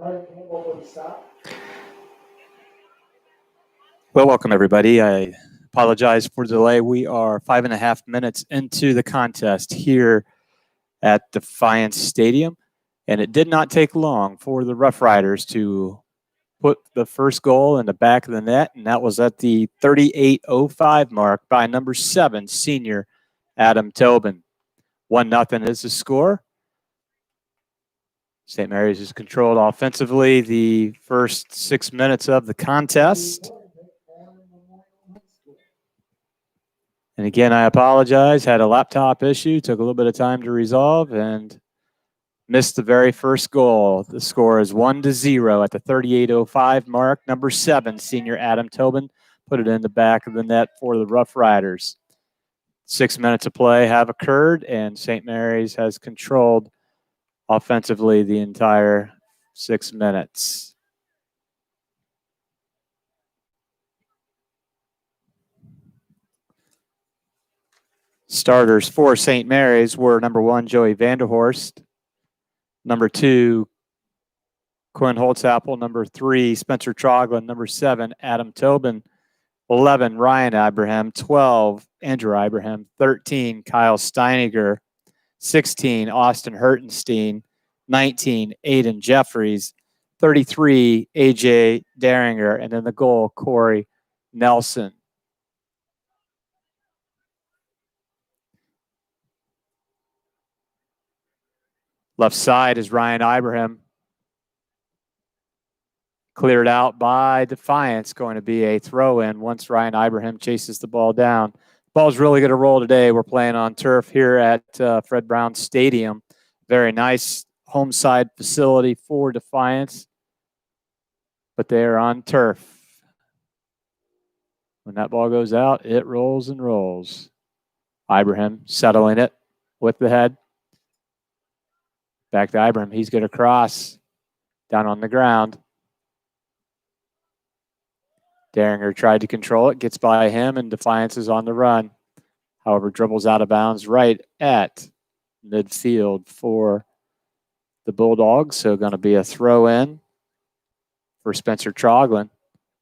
Well, welcome everybody. I apologize for the delay. We are 5.5 minutes into the contest here at Defiance Stadium, and it did not take long for the Rough Riders to put the first goal in the back of the net, and that was at the 38:05 mark by number 7, senior Adam Tobin. 1-0 is the score. St. Mary's is controlled offensively the first 6 minutes of the contest. And again, I apologize. Had a laptop issue, took a little bit of time to resolve, and missed the very first goal. The score is 1-0 at the 38:05 mark. Number 7, senior Adam Tobin, put it in the back of the net for the Rough Riders. 6 minutes of play have occurred, and St. Mary's has controlled offensively the entire 6 minutes. Starters for St. Mary's were number 1, Joey Vanderhorst, number 2, Quinn Holtzapfel, number 3, Spencer Troglin, number 7, Adam Tobin, 11, Ryan Ibrahim, 12, Andrew Ibrahim, 13, Kyle Steiniger, 16, Austin Hertenstein, 19, Aiden Jeffries, 33, AJ Daringer, and then the goal, Corey Nelson. Left side is Ryan Ibrahim. Cleared out by Defiance, going to be a throw-in once Ryan Ibrahim chases the ball down. Ball's really going to roll today. We're playing on turf here at Fred Brown Stadium. Very nice home side facility for Defiance, but they are on turf. When that ball goes out, it rolls and rolls. Ibrahim settling it with the head. Back to Ibrahim. He's going to cross down on the ground. Daringer tried to control it, gets by him, and Defiance is on the run. However, dribbles out of bounds right at midfield for the Bulldogs. So going to be a throw-in for Spencer Troglin.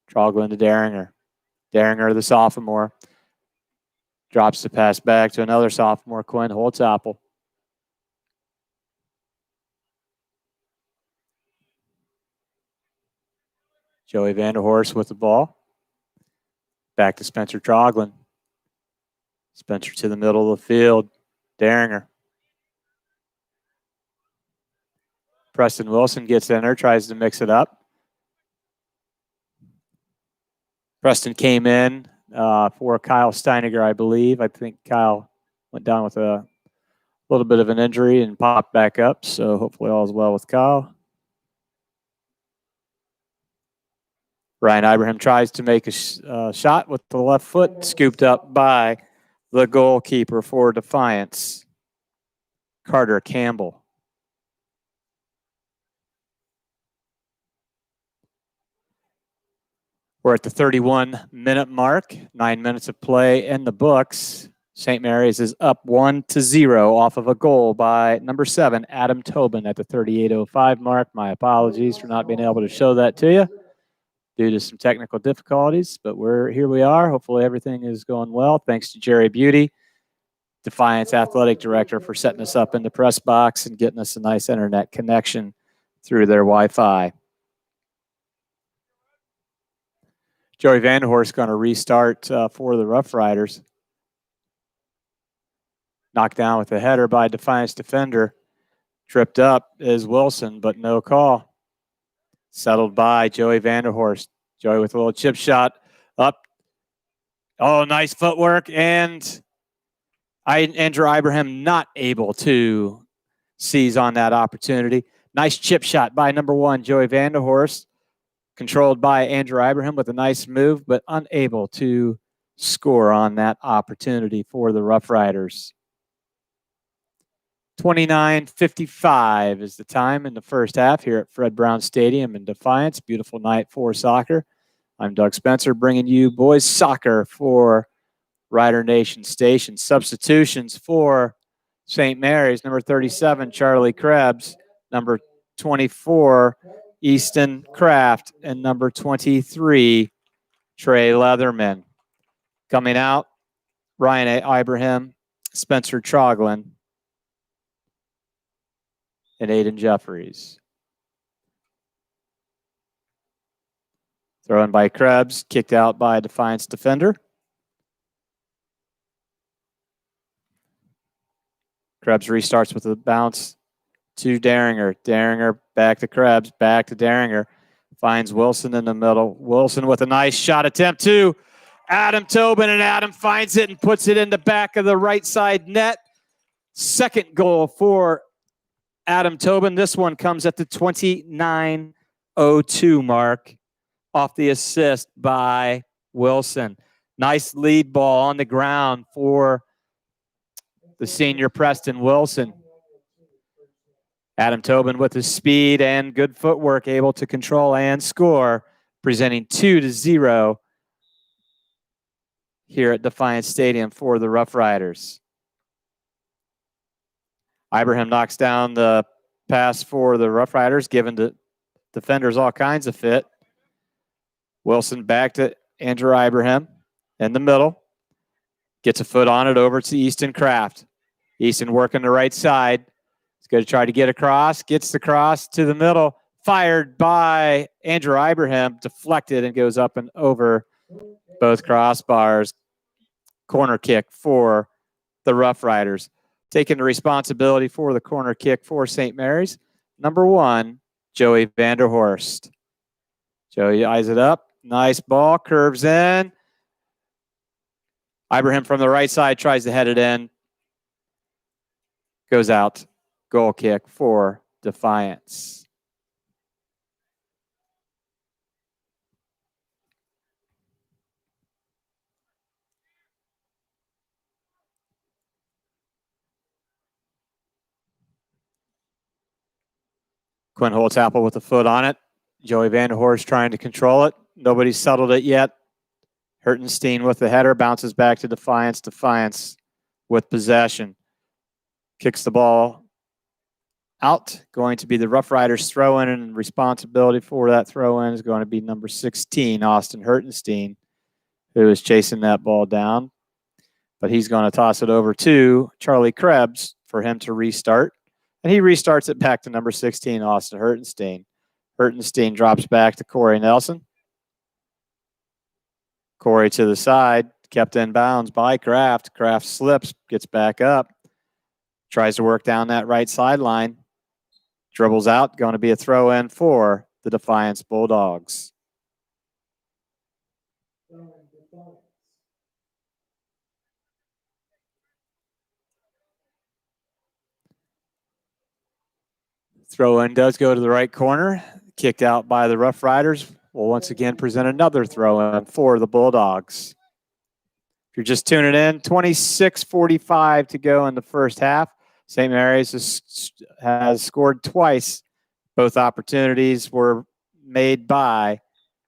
Troglin to Daringer. Daringer, the sophomore, drops the pass back to another sophomore, Quinn Holtzapfel. Joey Vanderhorst with the ball. Back to Spencer Troglin. Spencer to the middle of the field. Daringer. Preston Wilson gets in there, tries to mix it up. Preston came in for Kyle Steiniger, I believe. I think Kyle went down with a little bit of an injury and popped back up, so hopefully all is well with Kyle. Ryan Ibrahim tries to make a shot with the left foot, scooped up by the goalkeeper for Defiance, Carter Campbell. We're at the 31-minute mark, 9 minutes of play in the books. St. Mary's is up 1-0 off of a goal by number 7, Adam Tobin at the 38:05 mark. My apologies for not being able to show that to you due to some technical difficulties, but here we are. Hopefully everything is going well. Thanks to Jerry Beauty, Defiance Athletic Director, for setting us up in the press box and getting us a nice internet connection through their Wi-Fi. Joey Vanderhorst going to restart for the Rough Riders. Knocked down with a header by Defiance defender. Tripped up is Wilson, but no call. Settled by Joey Vanderhorst. Joey with a little chip shot up. Oh, nice footwork. And Andrew Ibrahim not able to seize on that opportunity. Nice chip shot by number 1, Joey Vanderhorst. Controlled by Andrew Ibrahim with a nice move, but unable to score on that opportunity for the Rough Riders. 29:55 is the time in the first half here at Fred Brown Stadium in Defiance. Beautiful night for soccer. I'm Doug Spencer bringing you boys soccer for Rider Nation Station. Substitutions for St. Mary's, number 37, Charlie Krebs, number 24, Easton Kraft, and number 23, Trey Leatherman. Coming out, Ryan A. Ibrahim, Spencer Troglin, and Aiden Jeffries. Thrown by Krebs, kicked out by a Defiance defender. Krebs restarts with a bounce to Daringer. Daringer back to Krebs, back to Daringer. Finds Wilson in the middle. Wilson with a nice shot attempt to Adam Tobin, and Adam finds it and puts it in the back of the right side net. Second goal for Adam Tobin. This one comes at the 29:02 mark off the assist by Wilson. Nice lead ball on the ground for the senior Preston Wilson. Adam Tobin with his speed and good footwork able to control and score, presenting 2-0 here at Defiance Stadium for the Rough Riders. Ibrahim knocks down the pass for the Rough Riders, giving the defenders all kinds of fit. Wilson back to Andrew Ibrahim in the middle. Gets a foot on it over to Easton Kraft. Easton working the right side. He's going to try to get across. Gets the cross to the middle. Fired by Andrew Ibrahim. Deflected and goes up and over both crossbars. Corner kick for the Rough Riders. Taking the responsibility for the corner kick for St. Mary's. Number 1, Joey Vanderhorst. Joey eyes it up. Nice ball. Curves in. Ibrahim from the right side tries to head it in. Goes out. Goal kick for Defiance. Quinn Holtzapple with a foot on it. Joey Vanderhorst trying to control it. Nobody's settled it yet. Hertenstein with the header. Bounces back to Defiance. Defiance with possession. Kicks the ball out. Going to be the Rough Riders throw-in, and responsibility for that throw-in is going to be number 16, Austin Hertenstein, who is chasing that ball down. But he's going to toss it over to Charlie Krebs for him to restart. And he restarts it back to number 16, Austin Hertenstein. Hertenstein drops back to Corey Nelson. Corey to the side, kept in bounds by Kraft. Kraft slips, gets back up, tries to work down that right sideline. Dribbles out, going to be a throw-in for the Defiance Bulldogs. Throw-in does go to the right corner. Kicked out by the Rough Riders. Will once again present another throw-in for the Bulldogs. If you're just tuning in, 26:45 to go in the first half. St. Mary's has scored twice. Both opportunities were made by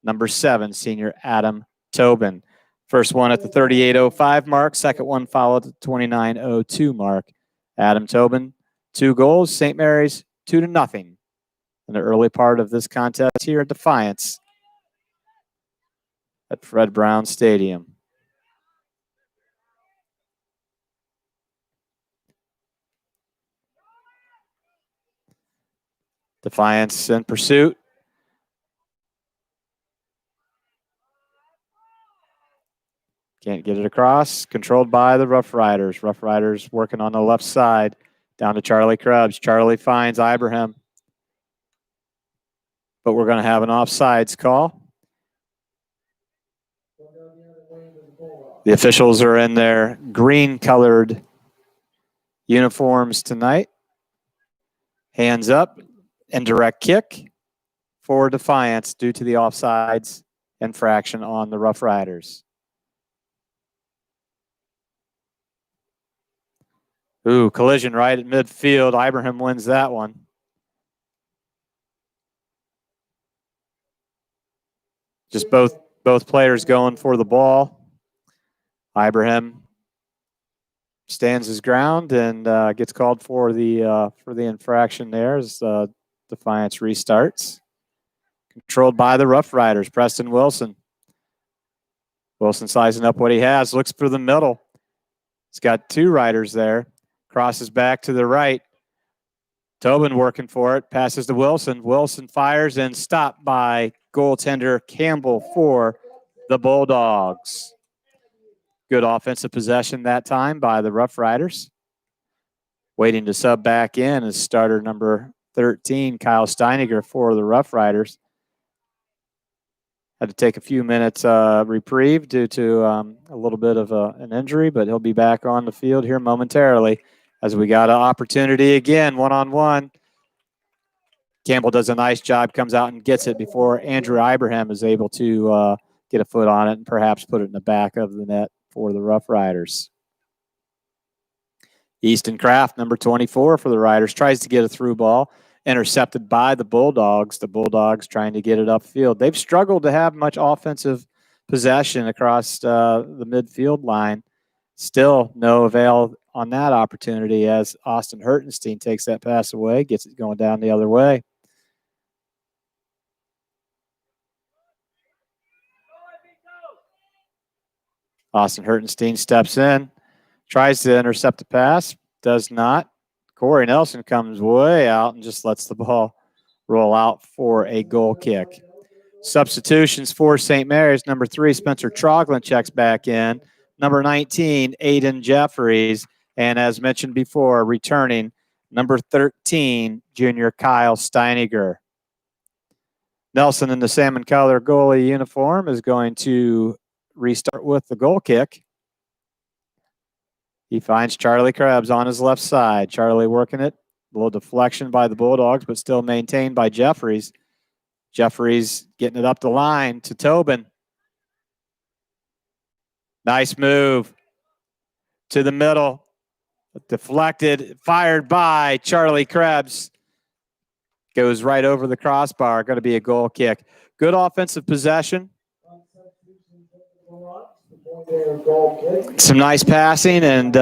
number 7, senior Adam Tobin. First one at the 38:05 mark. Second one followed at the 29:02 mark. Adam Tobin, 2 goals. St. Mary's 2-0 in the early part of this contest here at Defiance at Fred Brown Stadium. Defiance in pursuit. Can't get it across. Controlled by the Rough Riders. Rough Riders working on the left side. Down to Charlie Krebs. Charlie finds Ibrahim. But we're going to have an offsides call. The officials are in their green-colored uniforms tonight. Hands up. Indirect kick for Defiance due to the offsides infraction on the Rough Riders. Ooh, collision right at midfield. Ibrahim wins that one. Just both players going for the ball. Ibrahim stands his ground and gets called for the infraction there as Defiance restarts. controlled by the Rough Riders. Preston Wilson. Wilson sizing up what he has, looks for the middle. He's got two riders there. Crosses back to the right. Tobin working for it, passes to Wilson. Wilson fires and stopped by goaltender Campbell for the Bulldogs. Good offensive possession that time by the Rough Riders. Waiting to sub back in is starter number 13, Kyle Steiniger for the Rough Riders. Had to take a few minutes reprieve due to a little bit of an injury, but he'll be back on the field here momentarily as we got an opportunity again, one-on-one. Campbell does a nice job, comes out and gets it before Andrew Ibrahim is able to get a foot on it and perhaps put it in the back of the net for the Rough Riders. Easton Kraft, number 24 for the Riders, tries to get a through ball, intercepted by the Bulldogs. The Bulldogs trying to get it upfield. They've struggled to have much offensive possession across the midfield line. Still no avail on that opportunity as Austin Hertenstein takes that pass away, gets it going down the other way. Austin Hertenstein steps in, tries to intercept the pass, does not. Corey Nelson comes way out and just lets the ball roll out for a goal kick. Substitutions for St. Mary's. Number 3, Spencer Troglin checks back in. Number 19, Aiden Jeffries. And as mentioned before, returning number 13, junior Kyle Steiniger. Nelson in the salmon color goalie uniform is going to restart with the goal kick. He finds Charlie Krebs on his left side. Charlie working it. A little deflection by the Bulldogs, but still maintained by Jeffries. Jeffries getting it up the line to Tobin. Nice move to the middle. Deflected, fired by Charlie Krebs. Goes right over the crossbar. Going to be a goal kick. Good offensive possession. Some nice passing and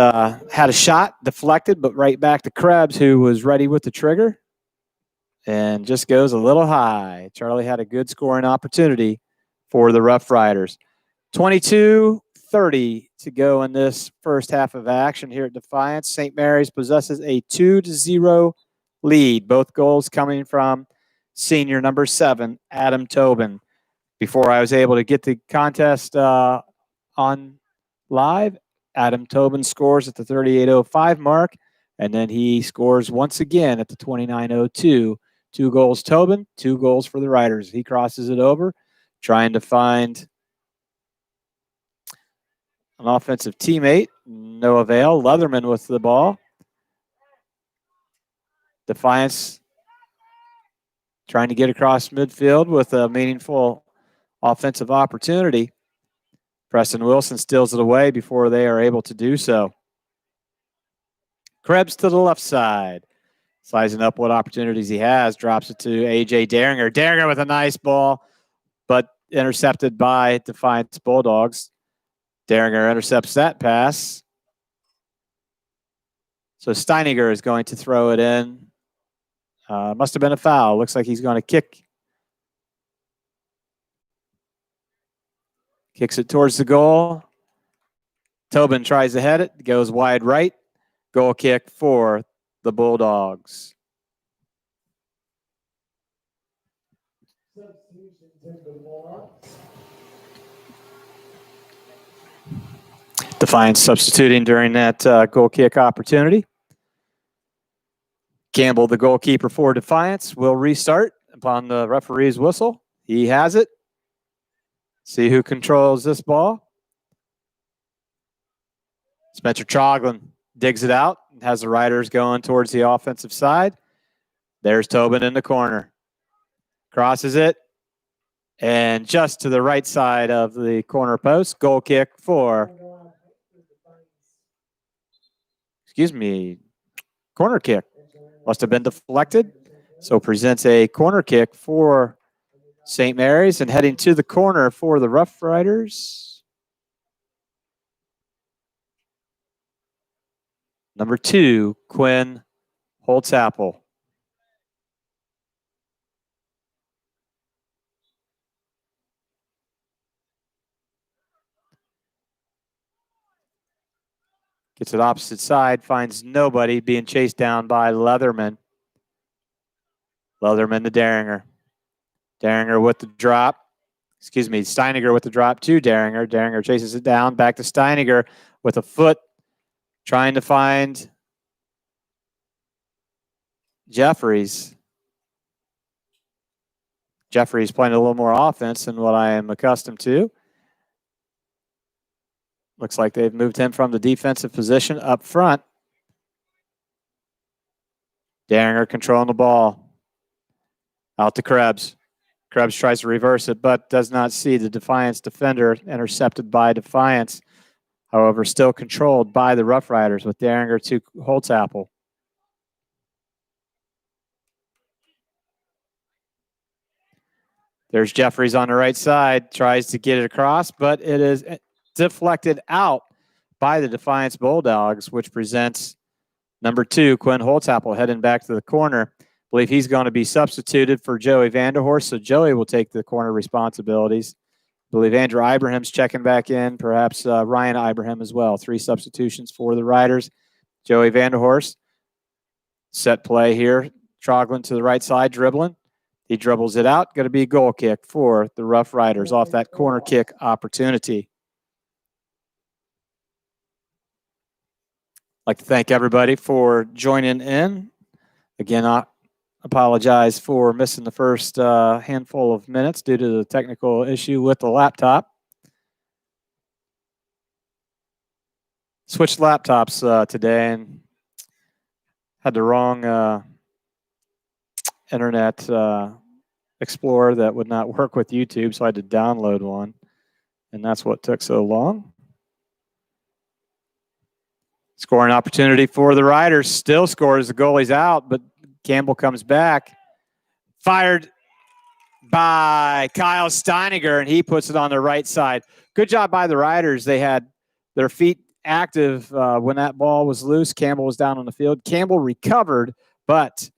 had a shot deflected, but right back to Krebs, who was ready with the trigger and just goes a little high. Charlie had a good scoring opportunity for the Rough Riders. 22:30 to go in this first half of action here at Defiance. St. Mary's possesses a 2-0 lead. Both goals coming from senior number 7, Adam Tobin. Before I was able to get the contest on live, Adam Tobin scores at the 38:05 mark, and then he scores once again at the 29:02. 2 goals Tobin, 2 goals for the Riders. He crosses it over, trying to find an offensive teammate. No avail. Leatherman with the ball. Defiance trying to get across midfield with a meaningful offensive opportunity. Preston Wilson steals it away before they are able to do so. Krebs to the left side. Sizing up what opportunities he has. Drops it to A.J. Daringer. Daringer with a nice ball, but intercepted by Defiance Bulldogs. Daringer intercepts that pass. So Steiniger is going to throw it in. Must have been a foul. Looks like he's going to kick. Kicks it towards the goal. Tobin tries to head it. Goes wide right. Goal kick for the Bulldogs. Defiance substituting during that goal kick opportunity. Campbell, the goalkeeper for Defiance, will restart upon the referee's whistle. He has it. See who controls this ball. Spencer Troglin digs it out and has the Riders going towards the offensive side. There's Tobin in the corner. Crosses it. And just to the right side of the corner post, goal kick for, corner kick. Must have been deflected. So presents a corner kick for St. Mary's and heading to the corner for the Rough Riders. Number 2, Quinn Holtzapple. Gets it opposite side, finds nobody, being chased down by Leatherman. Leatherman to Daringer. Daringer with the drop. Excuse me, Steiniger with the drop to Daringer. Daringer chases it down, back to Steiniger with a foot, trying to find Jeffries. Jeffries playing a little more offense than what I am accustomed to. Looks like they've moved him from the defensive position up front. Daringer controlling the ball. Out to Krebs. Krebs tries to reverse it, but does not see the Defiance defender, intercepted by Defiance. However, still controlled by the Rough Riders with Daringer to Holtzapfel. There's Jeffries on the right side, tries to get it across, but it is deflected out by the Defiance Bulldogs, which presents number 2, Quinn Holtzapfel, heading back to the corner. I believe he's going to be substituted for Joey Vanderhorst, so Joey will take the corner responsibilities. I believe Andrew Ibrahim's checking back in, perhaps Ryan Ibrahim as well. 3 substitutions for the Riders. Joey Vanderhorst, set play here. Troglin to the right side, dribbling. He dribbles it out. Going to be a goal kick for the Rough Riders off that corner kick opportunity. I'd like to thank everybody for joining in. Again, I apologize for missing the first handful of minutes due to the technical issue with the laptop. Switched laptops today and had the wrong Internet Explorer that would not work with YouTube, so I had to download one, and that's what took so long. Scoring opportunity for the Riders. Still scores. The goalie's out, but Campbell comes back. Fired by Kyle Steiniger, and he puts it on the right side. Good job by the Riders. They had their feet active when that ball was loose. Campbell was down on the field. Campbell recovered, but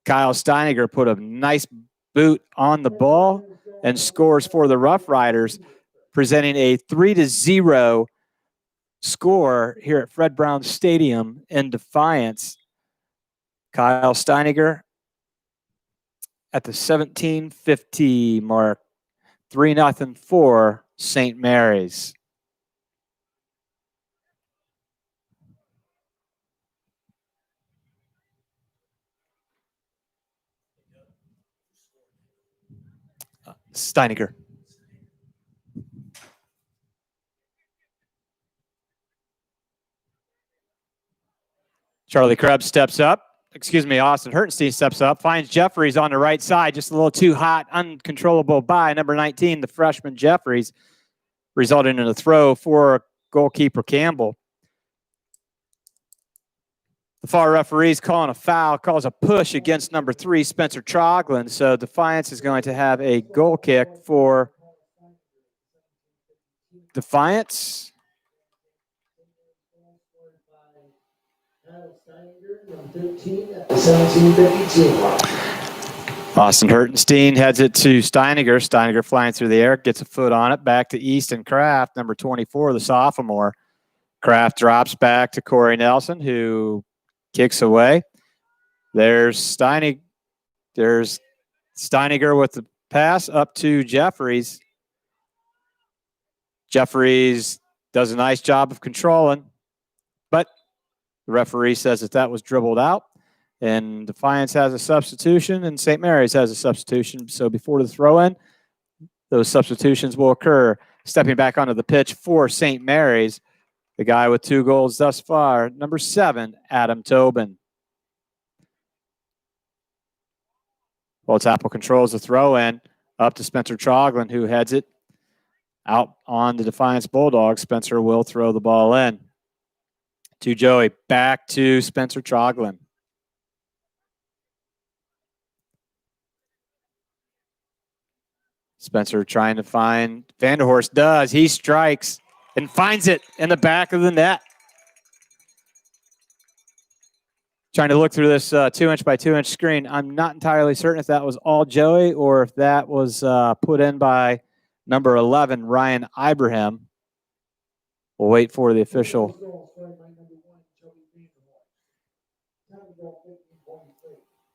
Kyle Steiniger put a nice boot on the ball and scores for the Rough Riders, presenting a 3-0 score here at Fred Brown Stadium in Defiance. Kyle Steiniger at the 17:50 mark, 3-0 for St. Mary's. Steiniger. Charlie Krebs steps up. Excuse me, Austin Hertenstein steps up, finds Jeffries on the right side, just a little too hot, uncontrollable by number 19, the freshman Jeffries, resulting in a throw for goalkeeper Campbell. The far referee's calling a foul, calls a push against number 3, Spencer Troglin. So Defiance is going to have a goal kick for Defiance. Austin Hertenstein heads it to Steiniger. Steiniger flying through the air, gets a foot on it, back to Easton Kraft, number 24, the sophomore. Kraft drops back to Corey Nelson, who kicks away. There's Steiniger with the pass up to Jeffries. Jeffries does a nice job of controlling, but the referee says that was dribbled out, and Defiance has a substitution, and St. Mary's has a substitution. So before the throw-in, those substitutions will occur. Stepping back onto the pitch for St. Mary's, the guy with 2 goals thus far, number 7, Adam Tobin. Holtzapfel controls the throw-in up to Spencer Troglin, who heads it out on the Defiance Bulldogs. Spencer will throw the ball in to Joey. Back to Spencer Troglin. Spencer trying to find Vanderhorst. Does. He strikes and finds it in the back of the net. Trying to look through this 2-inch by 2-inch screen. I'm not entirely certain if that was all Joey or if that was put in by number 11, Ryan Ibrahim. We'll wait for the official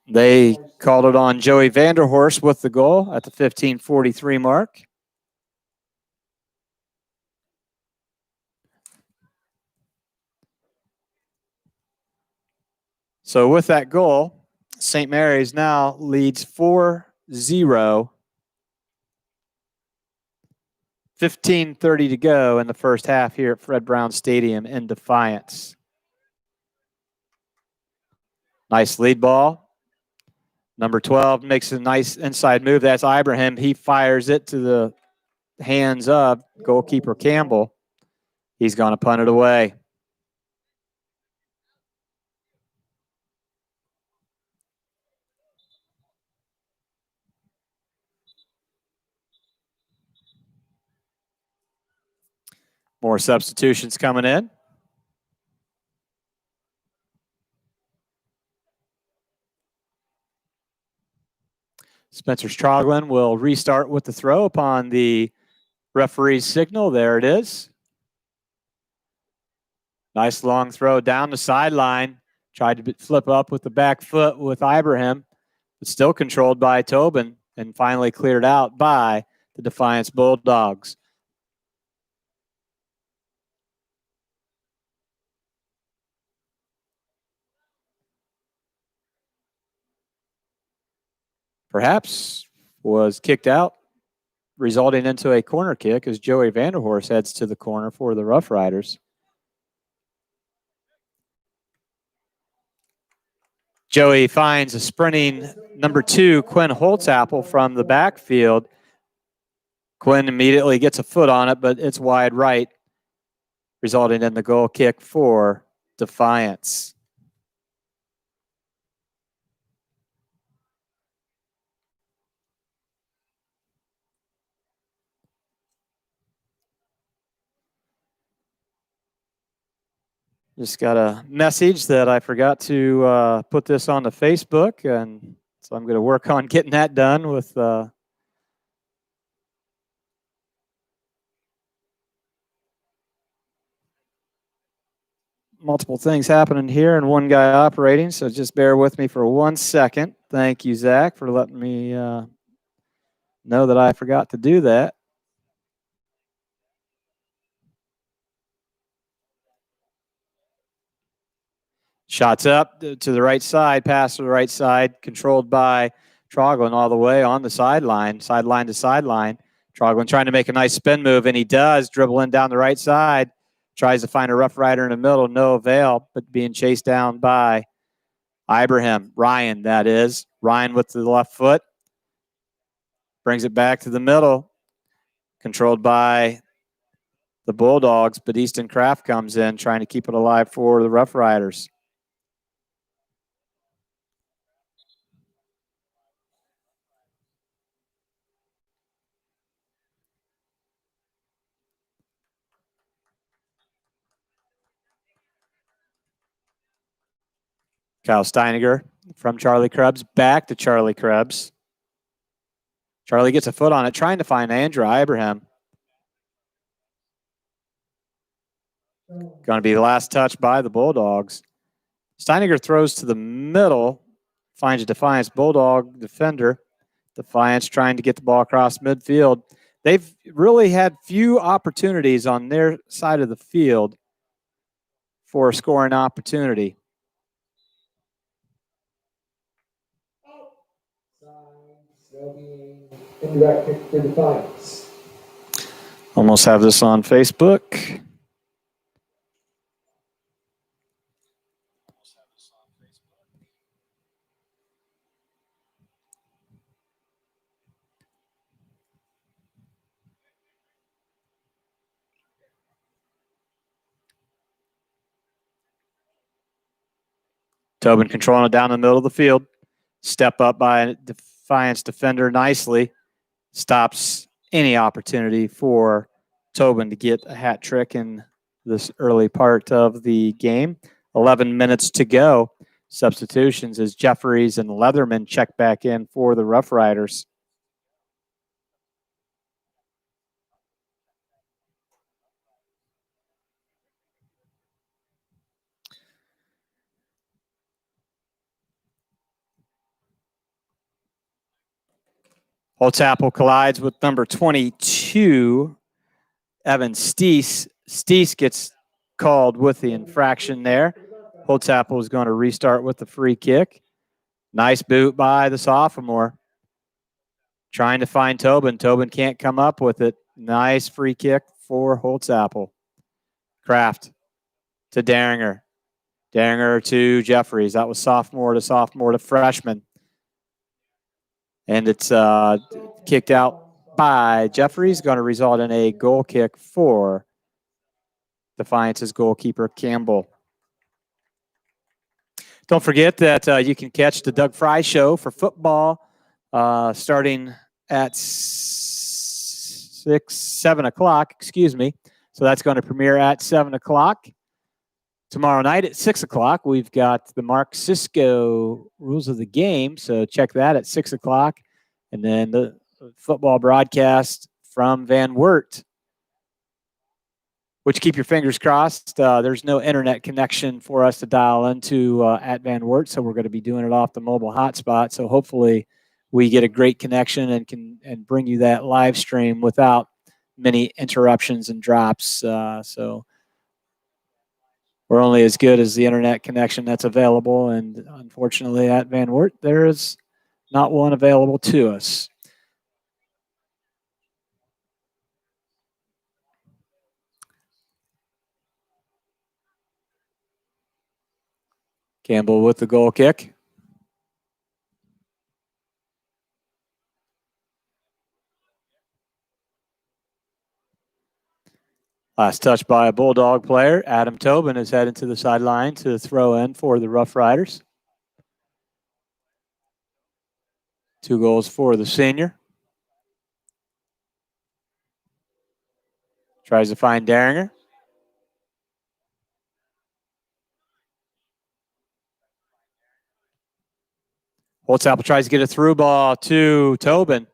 They called it on Joey Vanderhorst with the goal at the 15:43 mark. So with that goal, St. Mary's now leads 4-0. 15:30 to go in the first half here at Fred Brown Stadium in Defiance. Nice lead ball. Number 12 makes a nice inside move. That's Ibrahim. He fires it to the hands of goalkeeper Campbell. He's going to punt it away. More substitutions coming in. Spencer Stroglin will restart with the throw upon the referee's signal. There it is. Nice long throw down the sideline. Tried to flip up with the back foot with Ibrahim, but still controlled by Tobin and finally cleared out by the Defiance Bulldogs. Perhaps was kicked out, resulting into a corner kick as Joey Vanderhorst heads to the corner for the Rough Riders. Joey finds a sprinting number 2, Quinn Holtzapple, from the backfield. Quinn immediately gets a foot on it, but it's wide right, resulting in the goal kick for Defiance. Just got a message that I forgot to put this on the Facebook, and so I'm going to work on getting that done with multiple things happening here and one guy operating, so just bear with me for 1 second. Thank you, Zach, for letting me know that I forgot to do that. Shots up to the right side, pass to the right side, controlled by Troglin all the way on the sideline to sideline. Troglin trying to make a nice spin move, and he does, dribbling down the right side. Tries to find a Rough Rider in the middle, no avail, but being chased down by Ryan, that is. Ryan with the left foot. Brings it back to the middle. Controlled by the Bulldogs, but Easton Kraft comes in trying to keep it alive for the Rough Riders. Kyle Steiniger from Charlie Krebs back to Charlie Krebs. Charlie gets a foot on it, trying to find Andrew Ibrahim. Going to be the last touch by the Bulldogs. Steiniger throws to the middle, finds a Defiance Bulldog defender. Defiance trying to get the ball across midfield. They've really had few opportunities on their side of the field for a scoring opportunity. Indirect kick for Defiance. Almost have this on Facebook. Tobin controlling it down the middle of the field. Step up by a Defiance defender nicely. Stops any opportunity for Tobin to get a hat trick in this early part of the game. 11 minutes to go. Substitutions as Jeffries and Leatherman check back in for the Rough Riders. Holtzapfel collides with number 22, Evan Steese. Steese gets called with the infraction there. Holtzapfel is going to restart with the free kick. Nice boot by the sophomore. Trying to find Tobin. Tobin can't come up with it. Nice free kick for Holtzapfel. Kraft to Daringer. Daringer to Jeffries. That was sophomore to freshman. And it's kicked out by Jeffries. Going to result in a goal kick for Defiance's goalkeeper, Campbell. Don't forget that you can catch the Doug Fry Show for football starting at 7 o'clock, excuse me. So that's going to premiere at 7 o'clock. Tomorrow night at 6 o'clock, we've got the Mark Sisko Rules of the Game. So check that at 6 o'clock. And then the football broadcast from Van Wert, which keep your fingers crossed. There's no internet connection for us to dial into at Van Wert, so we're going to be doing it off the mobile hotspot. So hopefully we get a great connection and can bring you that live stream without many interruptions and drops. So we're only as good as the internet connection that's available, and unfortunately at Van Wert there is not one available to us. Campbell with the goal kick. Last touch by a Bulldog player. Adam Tobin is heading to the sideline to throw in for the Rough Riders. 2 goals for the senior. Tries to find Daringer. Holtzapfel tries to get a through ball to Tobin.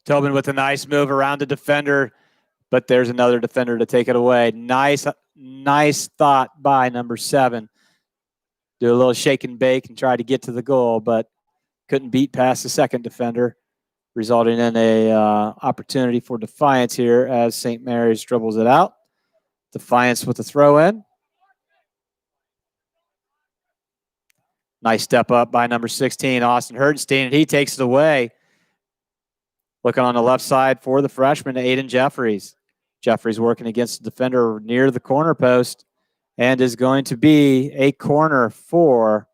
Tobin with a nice move around the defender, but there's another defender to take it away. Nice thought by number 7. Do a little shake and bake and try to get to the goal, but couldn't beat past the second defender, resulting in a opportunity for Defiance here as St. Mary's dribbles it out. Defiance with the throw in. Nice step up by number 16, Austin Herdenstein, and he takes it away. Looking on the left side for the freshman, Aiden Jeffries. Jeffries working against the defender near the corner post, and is going to be a corner for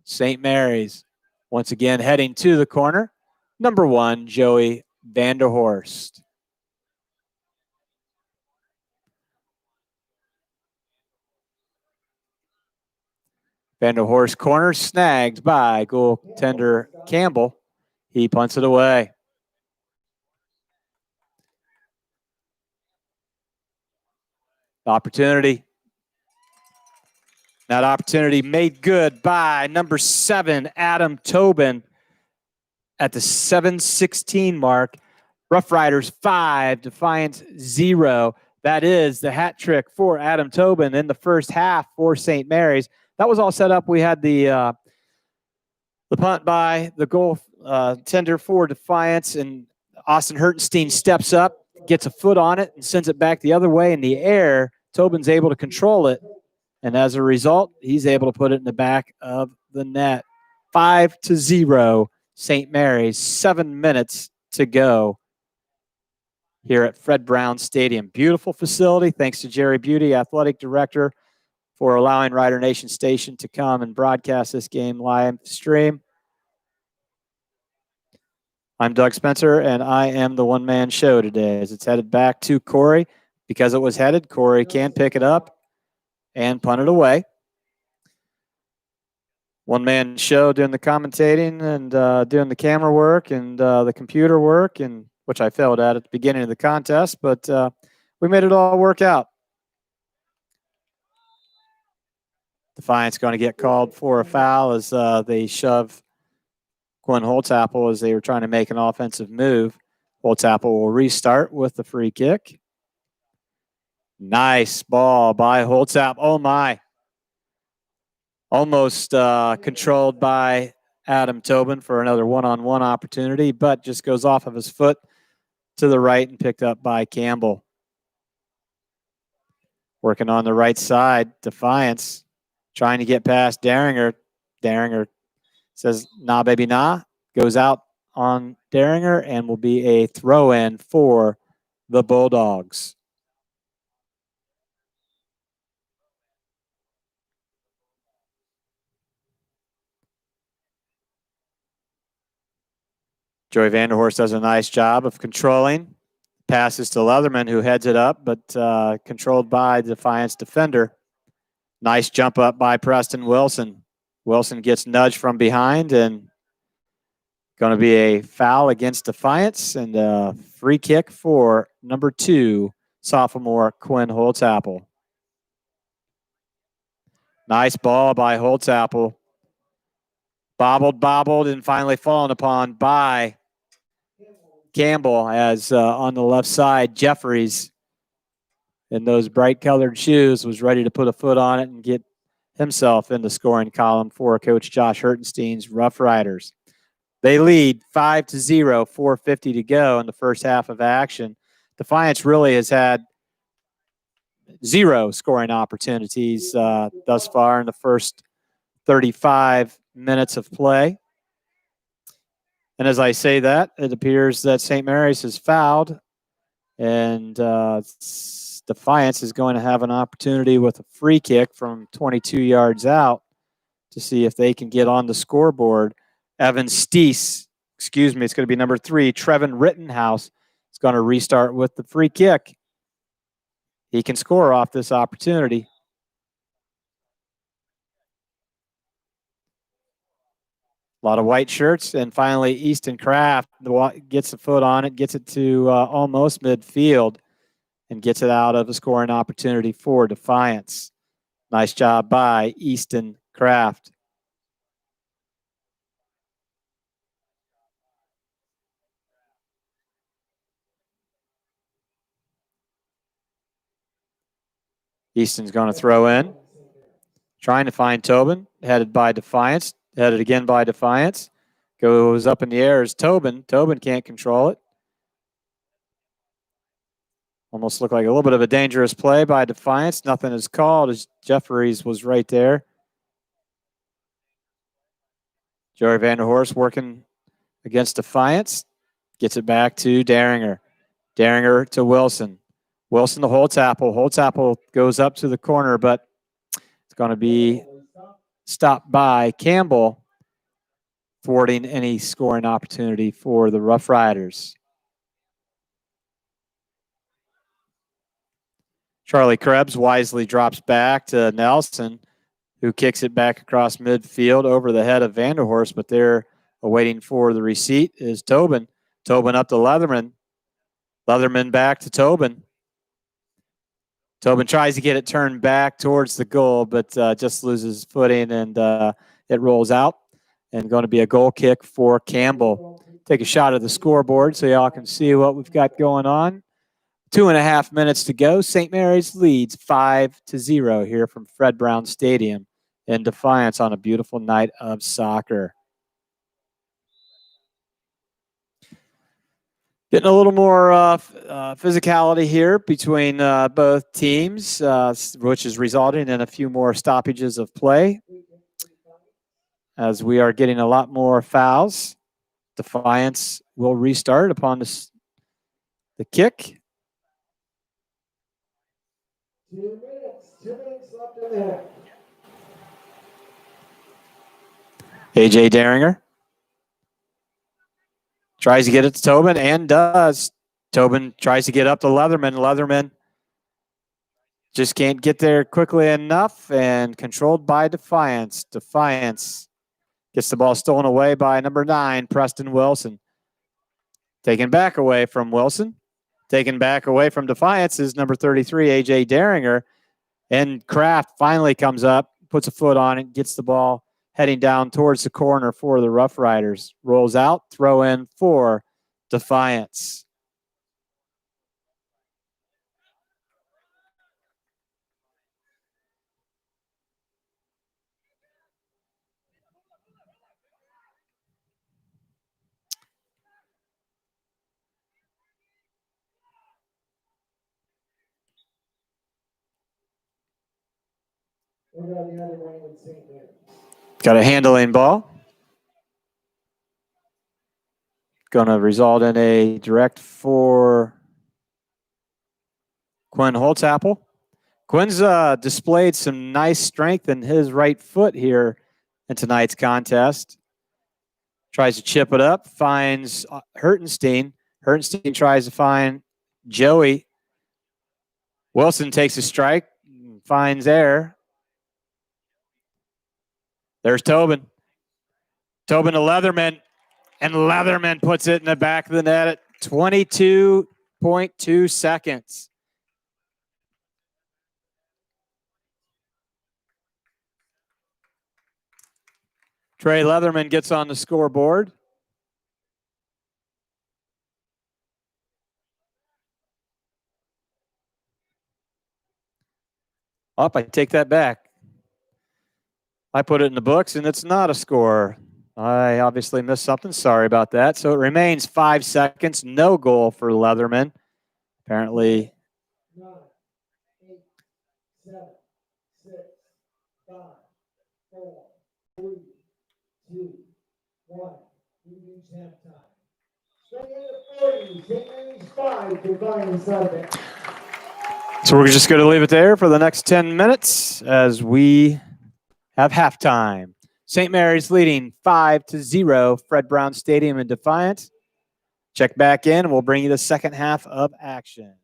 St. Mary's. Once again, heading to the corner, number 1, Joey Vanderhorst. Vanderhorst corner snagged by goaltender Campbell. He punts it away. Opportunity. That opportunity made good by number 7, Adam Tobin, at the 7:16 mark. Rough Riders 5, Defiance 0. That is the hat trick for Adam Tobin in the first half for St. Mary's. That was all set up. We had the punt by the goal tender for Defiance, and Austin Hertenstein steps up, gets a foot on it, and sends it back the other way in the air. Tobin's able to control it, and as a result, he's able to put it in the back of the net. 5-0, St. Mary's. 7 minutes to go here at Fred Brown Stadium. Beautiful facility. Thanks to Jerry Beauty, athletic director, for allowing Rider Nation Station to come and broadcast this game live stream. I'm Doug Spencer, and I am the one-man show today as it's headed back to Corey. Because it was headed, Corey can pick it up and punt it away. One-man show doing the commentating and doing the camera work and the computer work, and which I failed at the beginning of the contest, but we made it all work out. Defiance going to get called for a foul as they shove Quinn Holtzapfel as they were trying to make an offensive move. Holtzapfel will restart with the free kick. Nice ball by Holtzapfel. Oh, my. Almost controlled by Adam Tobin for another one-on-one opportunity, but just goes off of his foot to the right and picked up by Campbell. Working on the right side, Defiance trying to get past Daringer. Daringer says, nah, baby, nah. Goes out on Daringer and will be a throw-in for the Bulldogs. Joey Vanderhorst does a nice job of controlling. Passes to Leatherman, who heads it up, but controlled by the Defiance defender. Nice jump up by Preston Wilson. Wilson gets nudged from behind and going to be a foul against Defiance and a free kick for number 2, sophomore Quinn Holtzapple. Nice ball by Holtzapple. Bobbled, and finally fallen upon by Campbell as on the left side, Jeffries in those bright colored shoes was ready to put a foot on it and get himself in the scoring column for Coach Josh Hertenstein's Rough Riders. They lead 5-0, 4:50 to go in the first half of action. Defiance really has had 0 scoring opportunities thus far in the first 35 minutes of play. And as I say that, it appears that St. Mary's has fouled, and Defiance is going to have an opportunity with a free kick from 22 yards out to see if they can get on the scoreboard. Evan Steese, it's going to be number 3, Trevin Rittenhouse, is going to restart with the free kick. He can score off this opportunity. A lot of white shirts, and finally Easton Kraft gets a foot on it, gets it to almost midfield, and gets it out of a scoring opportunity for Defiance. Nice job by Easton Kraft. Easton's going to throw in. Trying to find Tobin, headed by Defiance. Headed again by Defiance. Goes up in the air as Tobin. Tobin can't control it. Almost looked like a little bit of a dangerous play by Defiance. Nothing is called as Jeffries was right there. Joey Vanderhorst working against Defiance. Gets it back to Daringer. Daringer to Wilson. Wilson to Holtzapple. Holtzapple goes up to the corner, but it's going to be stopped by Campbell, thwarting any scoring opportunity for the Rough Riders. Charlie Krebs wisely drops back to Nelson, who kicks it back across midfield over the head of Vanderhorst, but there awaiting for the receipt is Tobin. Tobin up to Leatherman. Leatherman back to Tobin. Tobin tries to get it turned back towards the goal, but just loses footing, and it rolls out. And going to be a goal kick for Campbell. Take a shot at the scoreboard so y'all can see what we've got going on. 2.5 minutes to go. St. Mary's leads 5-0 here from Fred Brown Stadium in Defiance on a beautiful night of soccer. Getting a little more physicality here between both teams, which is resulting in a few more stoppages of play as we are getting a lot more fouls. Defiance will restart upon the kick. 2 minutes left in there. AJ Daringer tries to get it to Tobin and does. Tobin tries to get up to Leatherman. Leatherman just can't get there quickly enough and controlled by Defiance. Defiance gets the ball stolen away by number 9, Preston Wilson. Taken back away from Wilson. Taken back away from Defiance is number 33, AJ Daringer. And Kraft finally comes up, puts a foot on it, gets the ball heading down towards the corner for the Rough Riders. Rolls out, throw in for Defiance. Got a handling ball. Going to result in a direct for Quinn Holtzapfel. Quinn's displayed some nice strength in his right foot here in tonight's contest. Tries to chip it up, finds Hertenstein. Hertenstein tries to find Joey. Wilson takes a strike, finds air. There's Tobin. Tobin to Leatherman, and Leatherman puts it in the back of the net at 22.2 seconds. Trey Leatherman gets on the scoreboard. Up, I take that back. I put it in the books, and it's not a score. I obviously missed something. Sorry about that. So it remains 5 seconds. No goal for Leatherman. Apparently. 9, 8, 7, 6, 5, 4, 3, 2, 1. So we're just going to leave it there for the next 10 minutes as we have halftime. St. Mary's leading 5-0, Fred Brown Stadium in Defiance. Check back in, and we'll bring you the second half of action.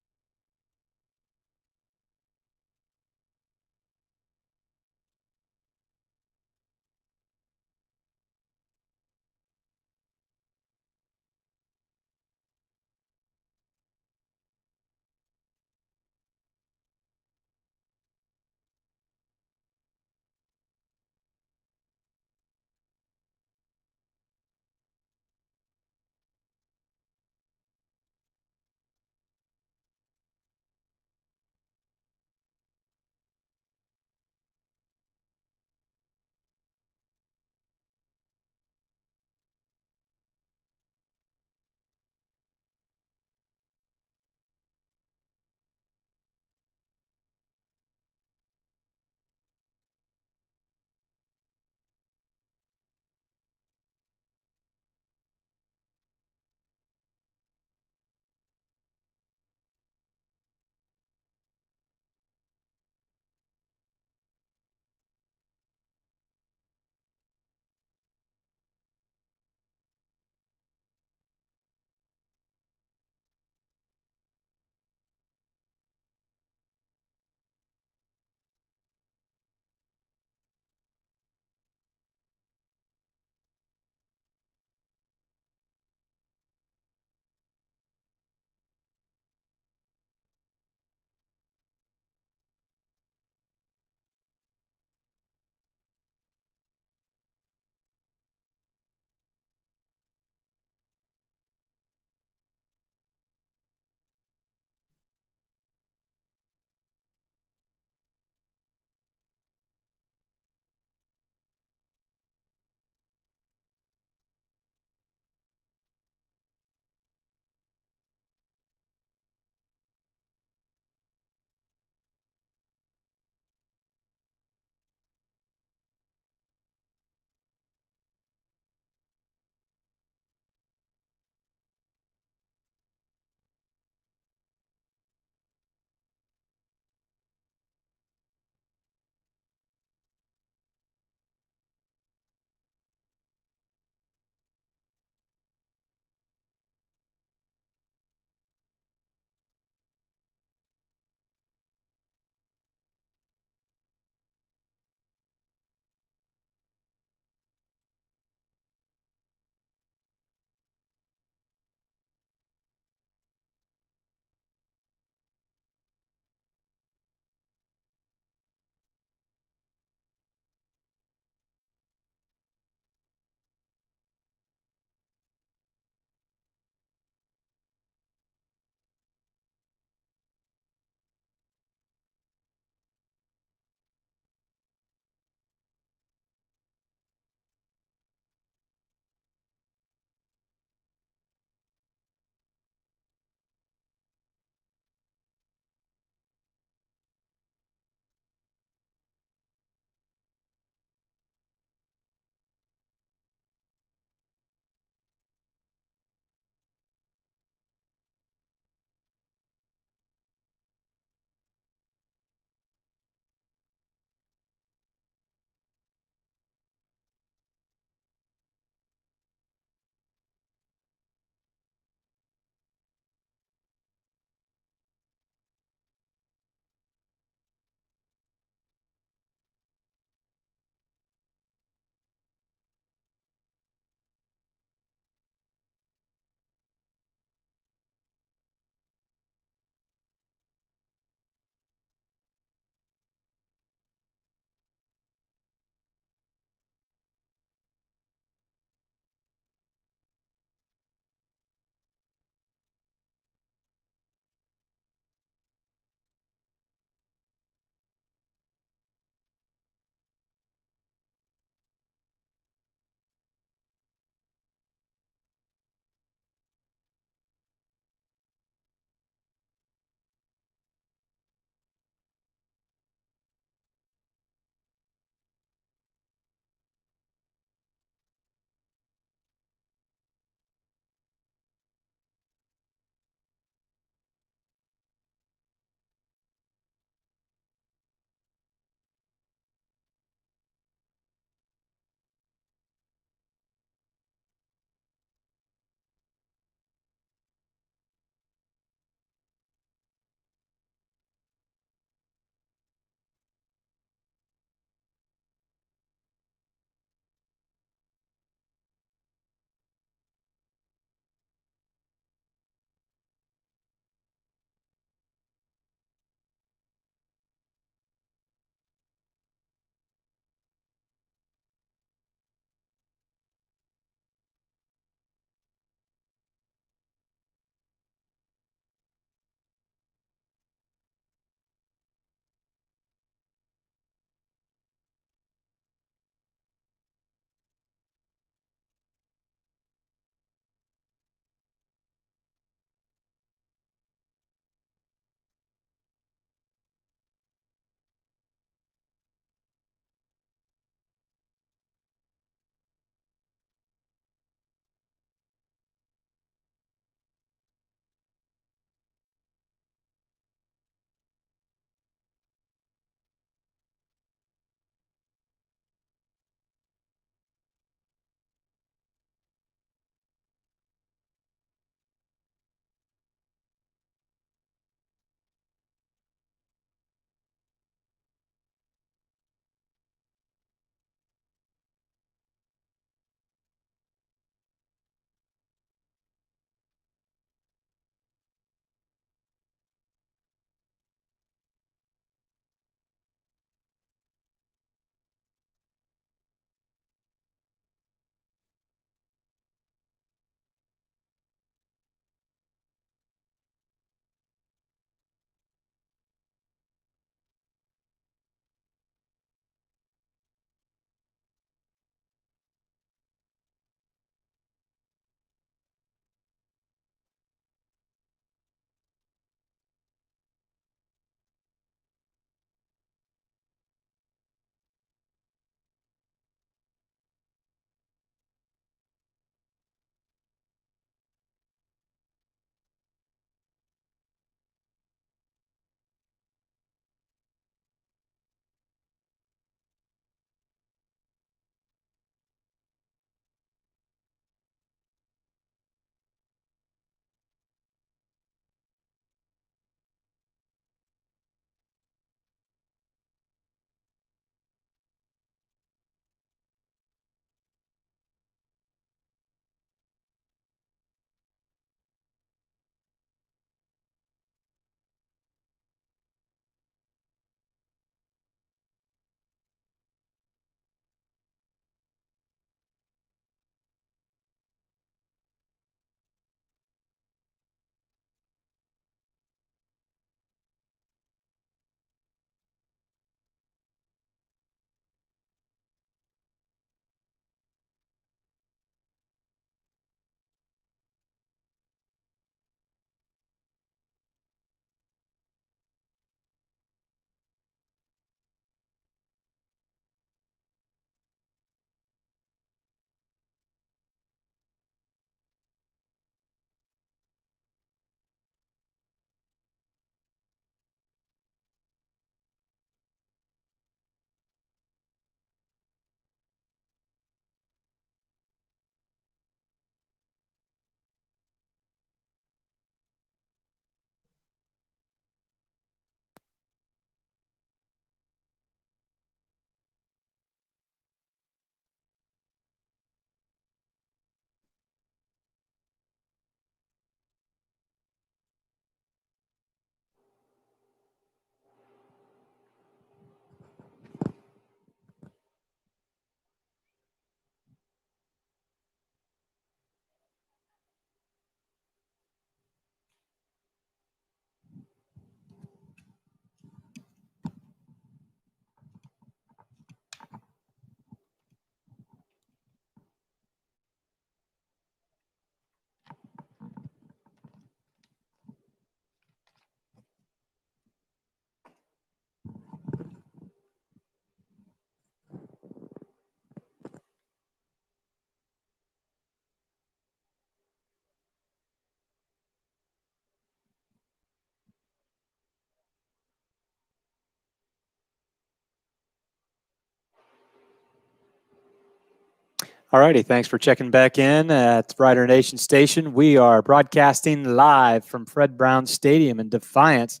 All righty, thanks for checking back in at Rider Nation Station. We are broadcasting live from Fred Brown Stadium in Defiance.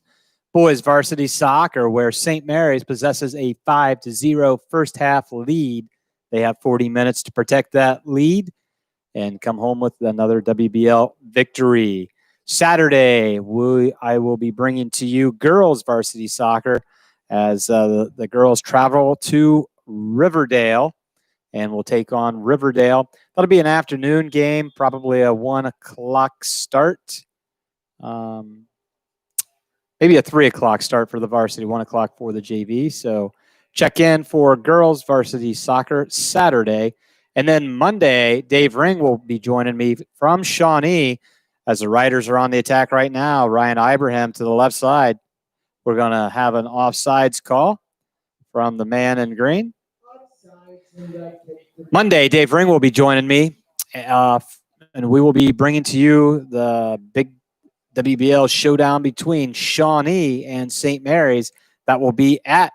Boys varsity soccer, where St. Mary's possesses a 5-0 first half lead. They have 40 minutes to protect that lead and come home with another WBL victory. Saturday, I will be bringing to you girls varsity soccer as the girls travel to Riverdale and we'll take on Riverdale. That'll be an afternoon game, probably a 1 o'clock start. Maybe a 3 o'clock start for the varsity, 1 o'clock for the JV. So check in for girls varsity soccer Saturday. And then Monday, Dave Ring will be joining me from Shawnee as the Riders are on the attack right now. Ryan Ibrahim to the left side. We're going to have an offsides call from the man in green. Monday, Dave Ring will be joining me, and we will be bringing to you the big WBL showdown between Shawnee and St. Mary's. That will be at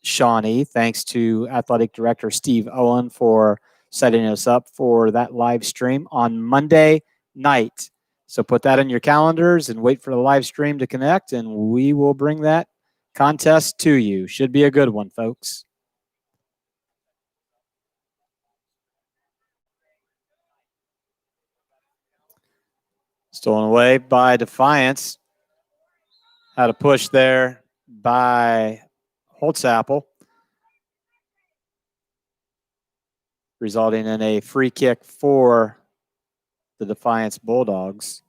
Shawnee, thanks to Athletic Director Steve Owen for setting us up for that live stream on Monday night. So put that in your calendars and wait for the live stream to connect, and we will bring that contest to you. Should be a good one, folks. Stolen away by Defiance. Had a push there by Holtzapfel, resulting in a free kick for the Defiance Bulldogs.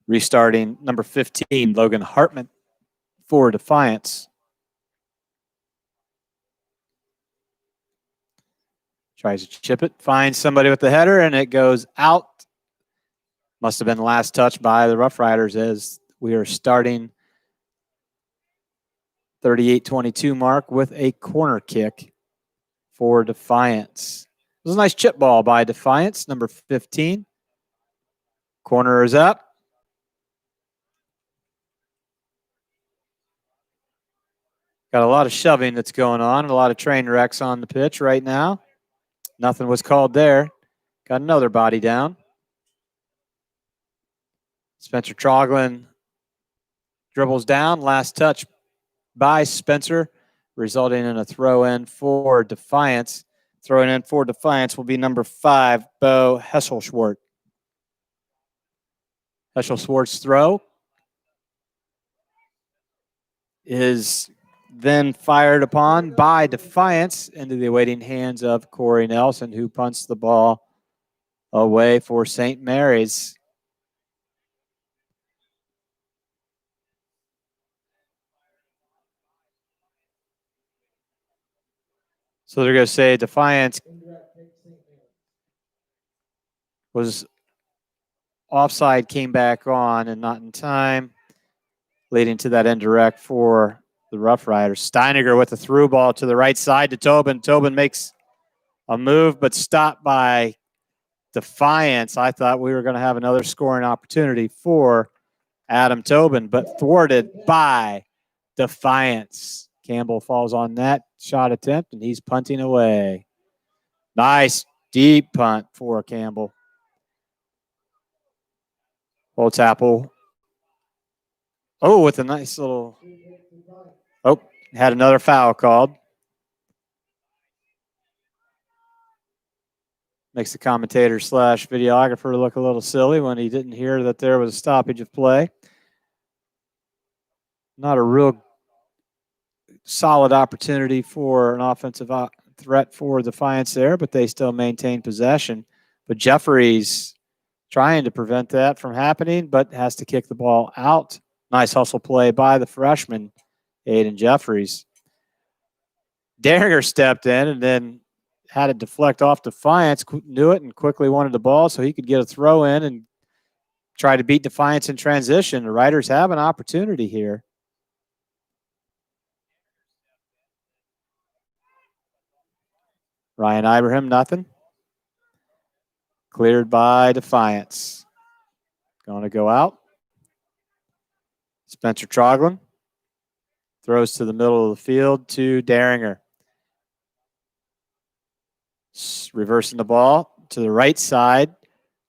Restarting number 15, Logan Hartman for Defiance. Tries to chip it, finds somebody with the header, and it goes out. Must have been the last touch by the Rough Riders as we are starting 38-22 mark with a corner kick for Defiance. It was a nice chip ball by Defiance, number 15. Corner is up. Got a lot of shoving that's going on, a lot of train wrecks on the pitch right now. Nothing was called there. Got another body down. Spencer Troglin dribbles down. Last touch by Spencer, resulting in a throw-in for Defiance. Throwing in for Defiance will be number 5, Bo Hesselschwart. Hesselschwart's throw is then fired upon by Defiance into the awaiting hands of Corey Nelson, who punts the ball away for St. Mary's. So they're going to say Defiance was offside, came back on, and not in time, leading to that indirect for the Rough Riders. Steiniger with a through ball to the right side to Tobin. Tobin makes a move, but stopped by Defiance. I thought we were going to have another scoring opportunity for Adam Tobin, but thwarted by Defiance. Campbell falls on that shot attempt, and he's punting away. Nice deep punt for Campbell. Holtzapfel. Oh, with a nice little. Oh, had another foul called. Makes the commentator / videographer look a little silly when he didn't hear that there was a stoppage of play. Not a real solid opportunity for an offensive threat for Defiance there, but they still maintain possession. But Jeffries trying to prevent that from happening, but has to kick the ball out. Nice hustle play by the freshman, Aiden Jeffries. Derringer stepped in and then had it deflect off Defiance, knew it, and quickly wanted the ball so he could get a throw in and try to beat Defiance in transition. The Riders have an opportunity here. Ryan Ibrahim, nothing. Cleared by Defiance. Going to go out. Spencer Troglin Throws to the middle of the field to Daringer. Reversing the ball to the right side.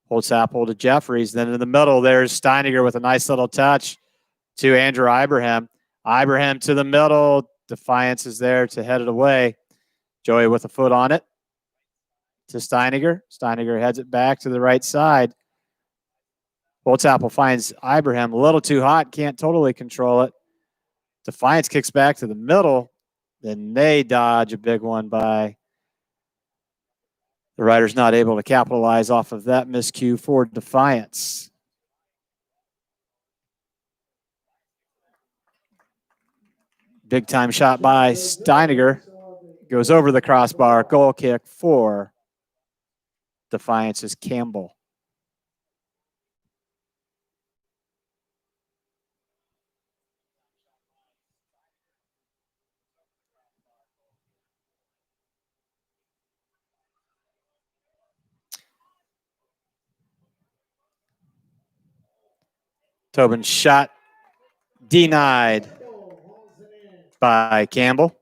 Holds Apple to Jeffries. Then in the middle, there's Steiniger with a nice little touch to Andrew Ibrahim. Ibrahim to the middle. Defiance is there to head it away. Joey with a foot on it to Steiniger. Steiniger heads it back to the right side. Holtzapfel finds Ibrahim a little too hot, can't totally control it. Defiance kicks back to the middle. Then they dodge a big one by the Riders, not able to capitalize off of that miscue for Defiance. Big time shot by Steiniger. Goes over the crossbar. Goal kick for Defiance's Campbell. Tobin's shot denied by Campbell.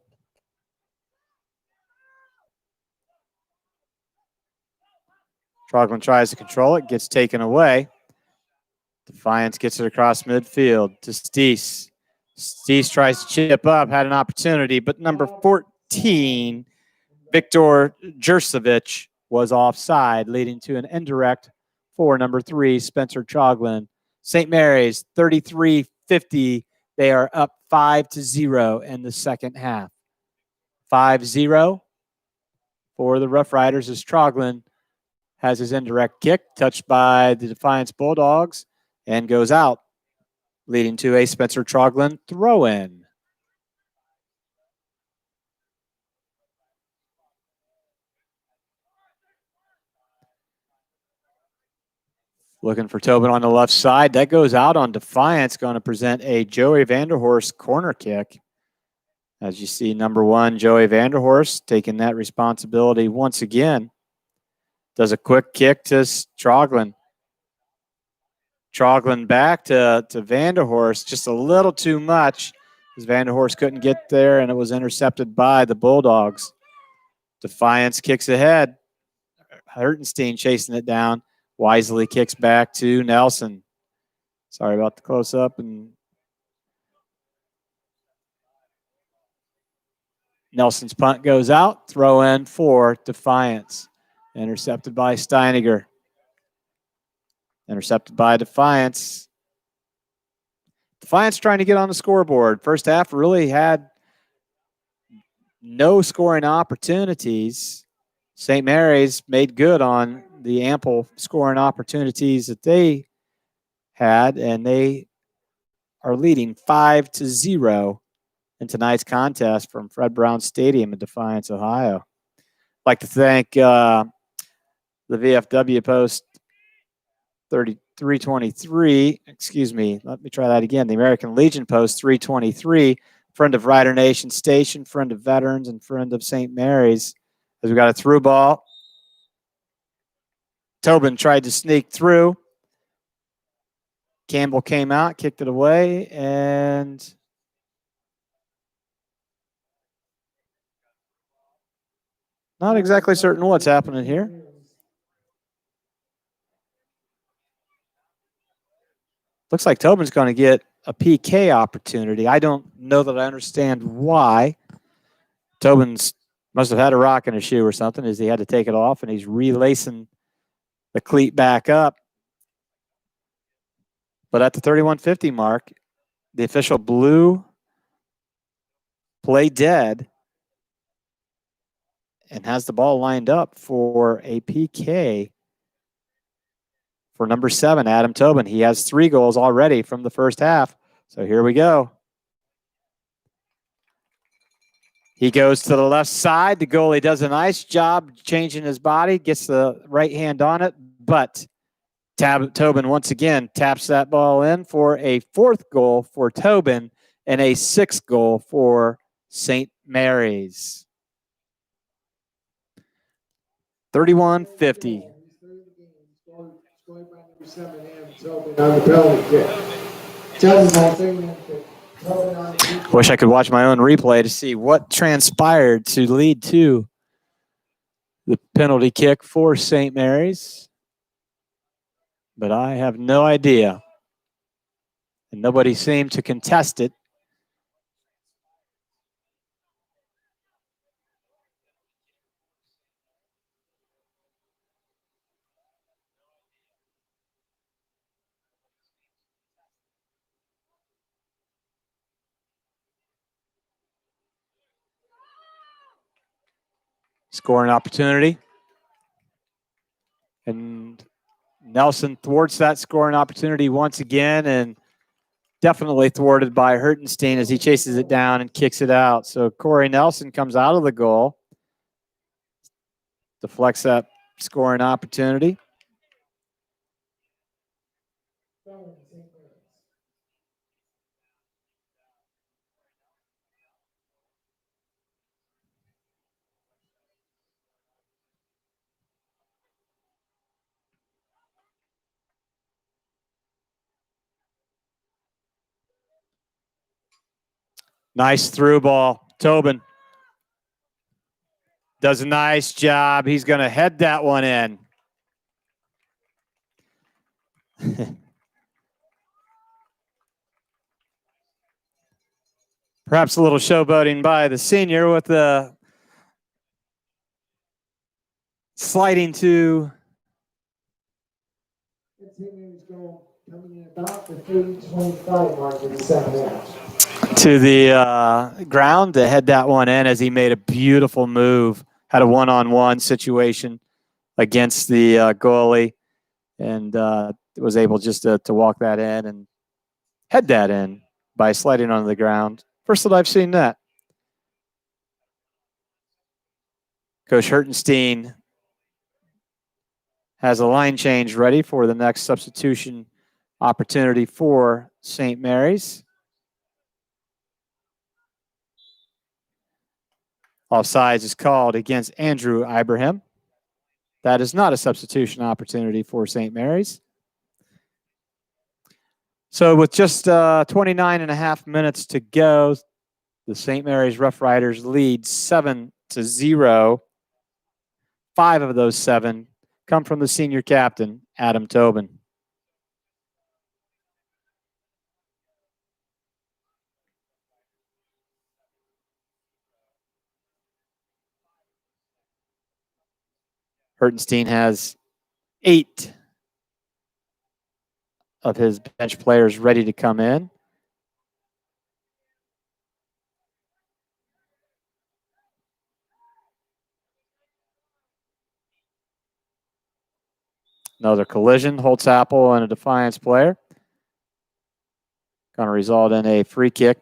Troglan tries to control it, gets taken away. Defiance gets it across midfield to Steese. Steese tries to chip up, had an opportunity, but number 14, Viktor Jurcevic, was offside, leading to an indirect for number 3, Spencer Troglan. St. Mary's 33-50. They are up 5-0 in the second half. 5-0 for the Rough Riders as Troglan has his indirect kick touched by the Defiance Bulldogs and goes out, leading to a Spencer Troglan throw-in. Looking for Tobin on the left side. That goes out on Defiance, going to present a Joey Vanderhorst corner kick. As you see, number 1, Joey Vanderhorst taking that responsibility once again. Does a quick kick to Troglan. Troglan back to Vanderhorst, just a little too much as Vanderhorst couldn't get there, and it was intercepted by the Bulldogs. Defiance kicks ahead. Hertenstein chasing it down. Wisely kicks back to Nelson. Sorry about the close-up. And Nelson's punt goes out. Throw in for Defiance. Intercepted by Steiniger. Intercepted by Defiance. Defiance trying to get on the scoreboard. First half really had no scoring opportunities. St. Mary's made good on the ample scoring opportunities that they had, and they are leading 5-0 in tonight's contest from Fred Brown Stadium in Defiance, Ohio. I'd like to thank the VFW Post 323, excuse me, let me try that again. The American Legion Post 323, friend of Rider Nation Station, friend of Veterans, and friend of St. Mary's. As we got a through ball. Tobin tried to sneak through. Campbell came out, kicked it away, and not exactly certain what's happening here. Looks like Tobin's going to get a PK opportunity. I don't know that I understand why. Tobin's must have had a rock in his shoe or something as he had to take it off, and he's relacing the cleat back up. But at the 31:50 mark, the official blew play dead and has the ball lined up for a PK for number 7, Adam Tobin. He has 3 goals already from the first half. So here we go. He goes to the left side. The goalie does a nice job changing his body, gets the right hand on it, but Tobin once again taps that ball in for a 4th goal for Tobin and a 6th goal for St. Mary's. 31-50. On the penalty kick. Wish I could watch my own replay to see what transpired to lead to the penalty kick for St. Mary's. But I have no idea. And nobody seemed to contest it. Scoring opportunity. And Nelson thwarts that scoring opportunity once again, and definitely thwarted by Hertenstein as he chases it down and kicks it out. So Corey Nelson comes out of the goal, deflects that scoring opportunity. Nice through ball. Tobin does a nice job. He's going to head that one in. Perhaps a little showboating by the senior with the sliding to the ground to head that one in as he made a beautiful move. Had a one-on-one situation against the goalie and was able just to walk that in and head that in by sliding onto the ground. First that I've seen that. Coach Hertenstein has a line change ready for the next substitution opportunity for St. Mary's. Offsides is called against Andrew Ibrahim. That is not a substitution opportunity for St. Mary's. So with just 29 and a half minutes to go, the St. Mary's Rough Riders lead 7-0. 5 of those 7 come from the senior captain, Adam Tobin. Hertenstein has 8 of his bench players ready to come in. Another collision, Holtzapfel and a Defiance player. Going to result in a free kick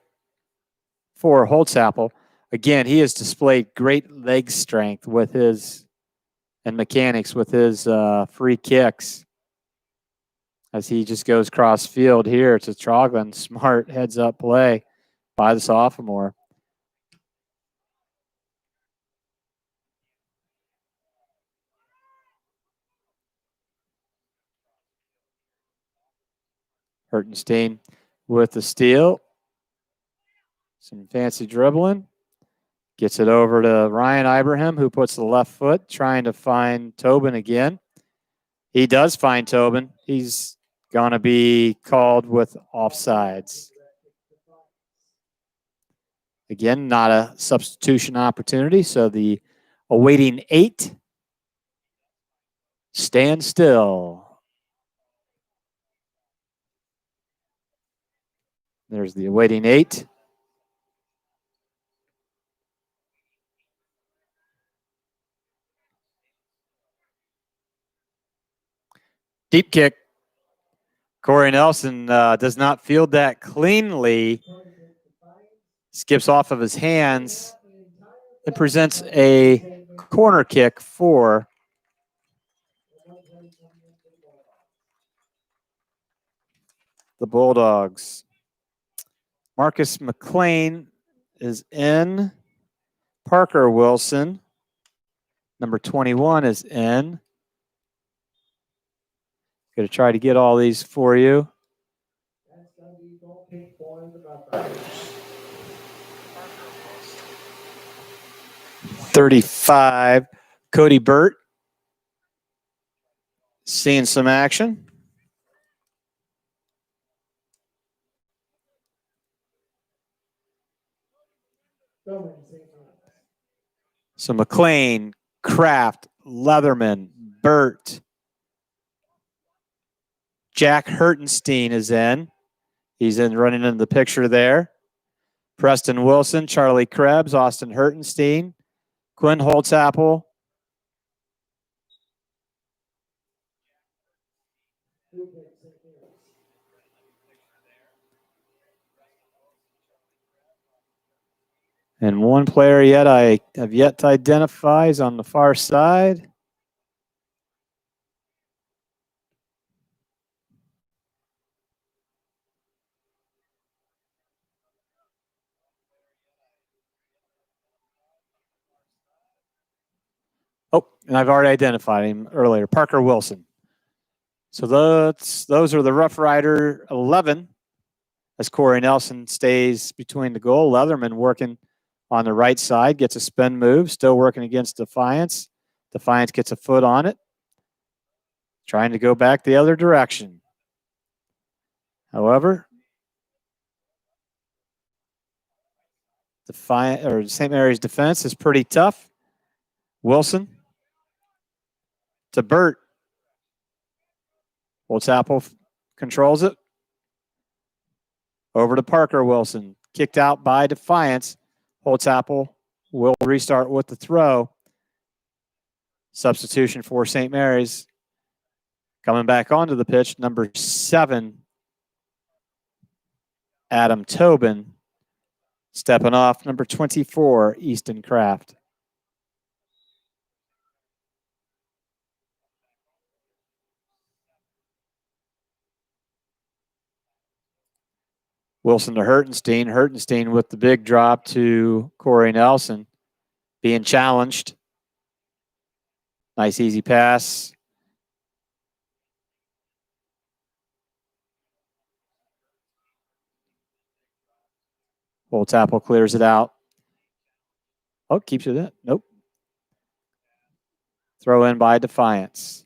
for Holtzapfel. Again, he has displayed great leg strength with his and mechanics with his free kicks. As he just goes cross field here to Troglin. Smart heads up play by the sophomore. Hertenstein with the steal. Some fancy dribbling. Gets it over to Ryan Ibrahim, who puts the left foot, trying to find Tobin again. He does find Tobin. He's going to be called with offsides. Again, not a substitution opportunity, so the awaiting 8 stand still. There's the awaiting 8. Deep kick. Corey Nelson does not field that cleanly. Skips off of his hands and presents a corner kick for the Bulldogs. Marcus McLean is in. Parker Wilson, number 21, is in. Going to try to get all these for you. 35, Cody Burt. Seeing some action. So McLean, Kraft, Leatherman, Burt. Jack Hertenstein is in. He's in running into the picture there. Preston Wilson, Charlie Krebs, Austin Hertenstein, Quinn Holtzapfel. And one player yet I have yet to identify is on the far side. Oh, and I've already identified him earlier, Parker Wilson. So those are the Rough Rider 11 as Corey Nelson stays between the goal. Leatherman working on the right side, gets a spin move, still working against Defiance. Defiance gets a foot on it, trying to go back the other direction. However, St. Mary's defense is pretty tough. Wilson to Burt. Holtzapfel controls it. Over to Parker Wilson. Kicked out by Defiance. Holtzapfel will restart with the throw. Substitution for St. Mary's. Coming back onto the pitch, number 7, Adam Tobin. Stepping off, number 24, Easton Kraft. Wilson to Hertenstein. Hertenstein with the big drop to Corey Nelson. Being challenged. Nice easy pass. Holtzapfel clears it out. Oh, keeps it in. Nope. Throw in by Defiance.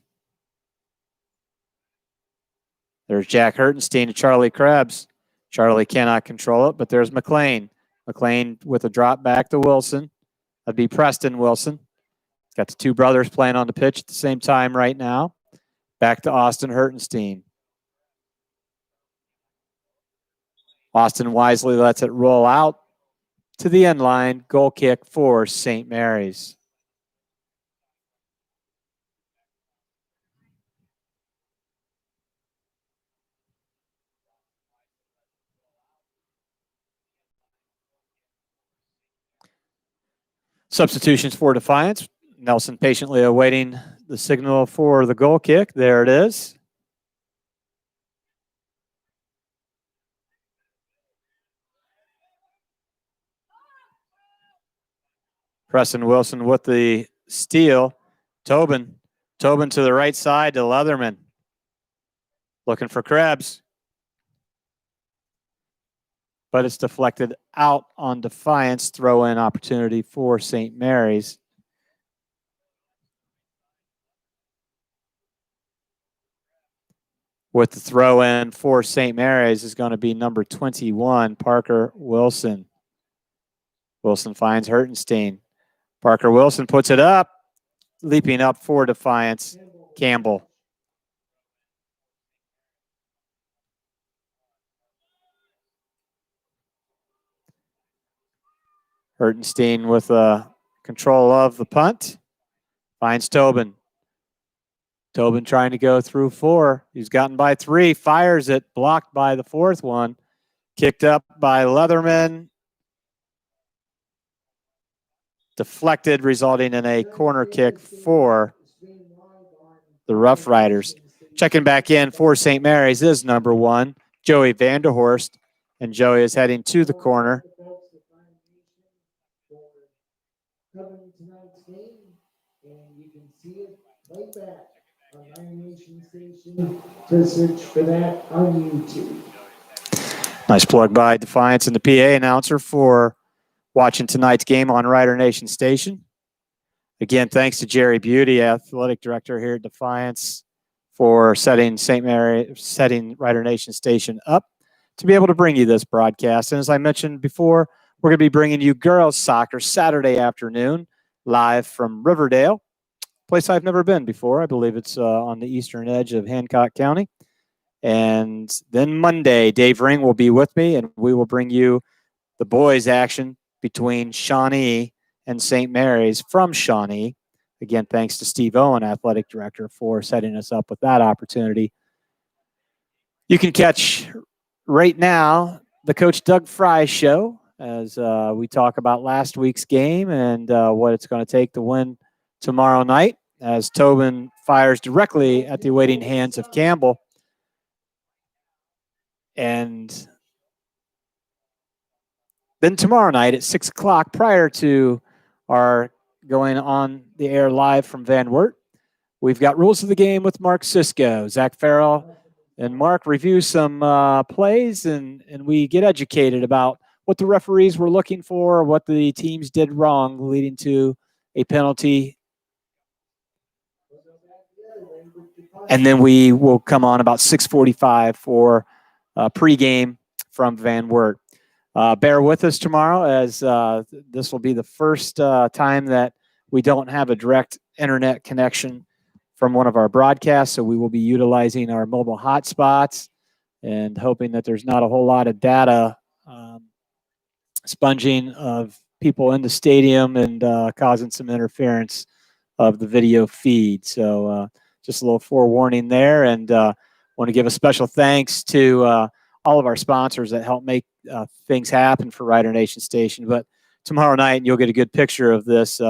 There's Jack Hertenstein to Charlie Krebs. Charlie cannot control it, but there's McLean. McLean with a drop back to Wilson. That'd be Preston Wilson. Got the two brothers playing on the pitch at the same time right now. Back to Austin Hertenstein. Austin wisely lets it roll out to the end line. Goal kick for St. Mary's. Substitutions for Defiance. Nelson patiently awaiting the signal for the goal kick. There it is. Preston Wilson with the steal. Tobin to the right side to Leatherman. Looking for Krebs. But it's deflected out on Defiance. Throw-in opportunity for St. Mary's. With the throw-in for St. Mary's is going to be number 21, Parker Wilson. Wilson finds Hertenstein. Parker Wilson puts it up. Leaping up for Defiance, Campbell. Hertenstein with control of the punt. Finds Tobin. Tobin trying to go through 4. He's gotten by 3. Fires it. Blocked by the 4th one. Kicked up by Leatherman. Deflected, resulting in a corner kick for the Rough Riders. Checking back in for St. Mary's is number 1, Joey Vanderhorst. And Joey is heading to the corner. Covering tonight's game, and you can see it right back on Iron Nation Station to search for that on YouTube. Nice plug by Defiance and the PA announcer for watching tonight's game on Rider Nation Station. Again, thanks to Jerry Beauty, athletic director here at Defiance, for setting Rider Nation Station up to be able to bring you this broadcast. And as I mentioned before, we're going to be bringing you girls soccer Saturday afternoon live from Riverdale, place I've never been before. I believe it's on the eastern edge of Hancock County. And then Monday, Dave Ring will be with me, and we will bring you the boys' action between Shawnee and St. Mary's from Shawnee. Again, thanks to Steve Owen, athletic director, for setting us up with that opportunity. You can catch right now the Coach Doug Fry show as we talk about last week's game and what it's going to take to win tomorrow night, as Tobin fires directly at the waiting hands of Campbell. And then tomorrow night at 6 o'clock, prior to our going on the air live from Van Wert, we've got Rules of the Game with Mark Sisko. Zach Farrell and Mark review some plays, and we get educated about what the referees were looking for, what the teams did wrong, leading to a penalty. And then we will come on about 6:45 for pregame from Van Wert. Bear with us tomorrow, as this will be the first time that we don't have a direct internet connection from one of our broadcasts, so we will be utilizing our mobile hotspots and hoping that there's not a whole lot of data sponging of people in the stadium and causing some interference of the video feed. So just a little forewarning there, and want to give a special thanks to all of our sponsors that help make things happen for Rider Nation Station. But tomorrow night, you'll get a good picture of this.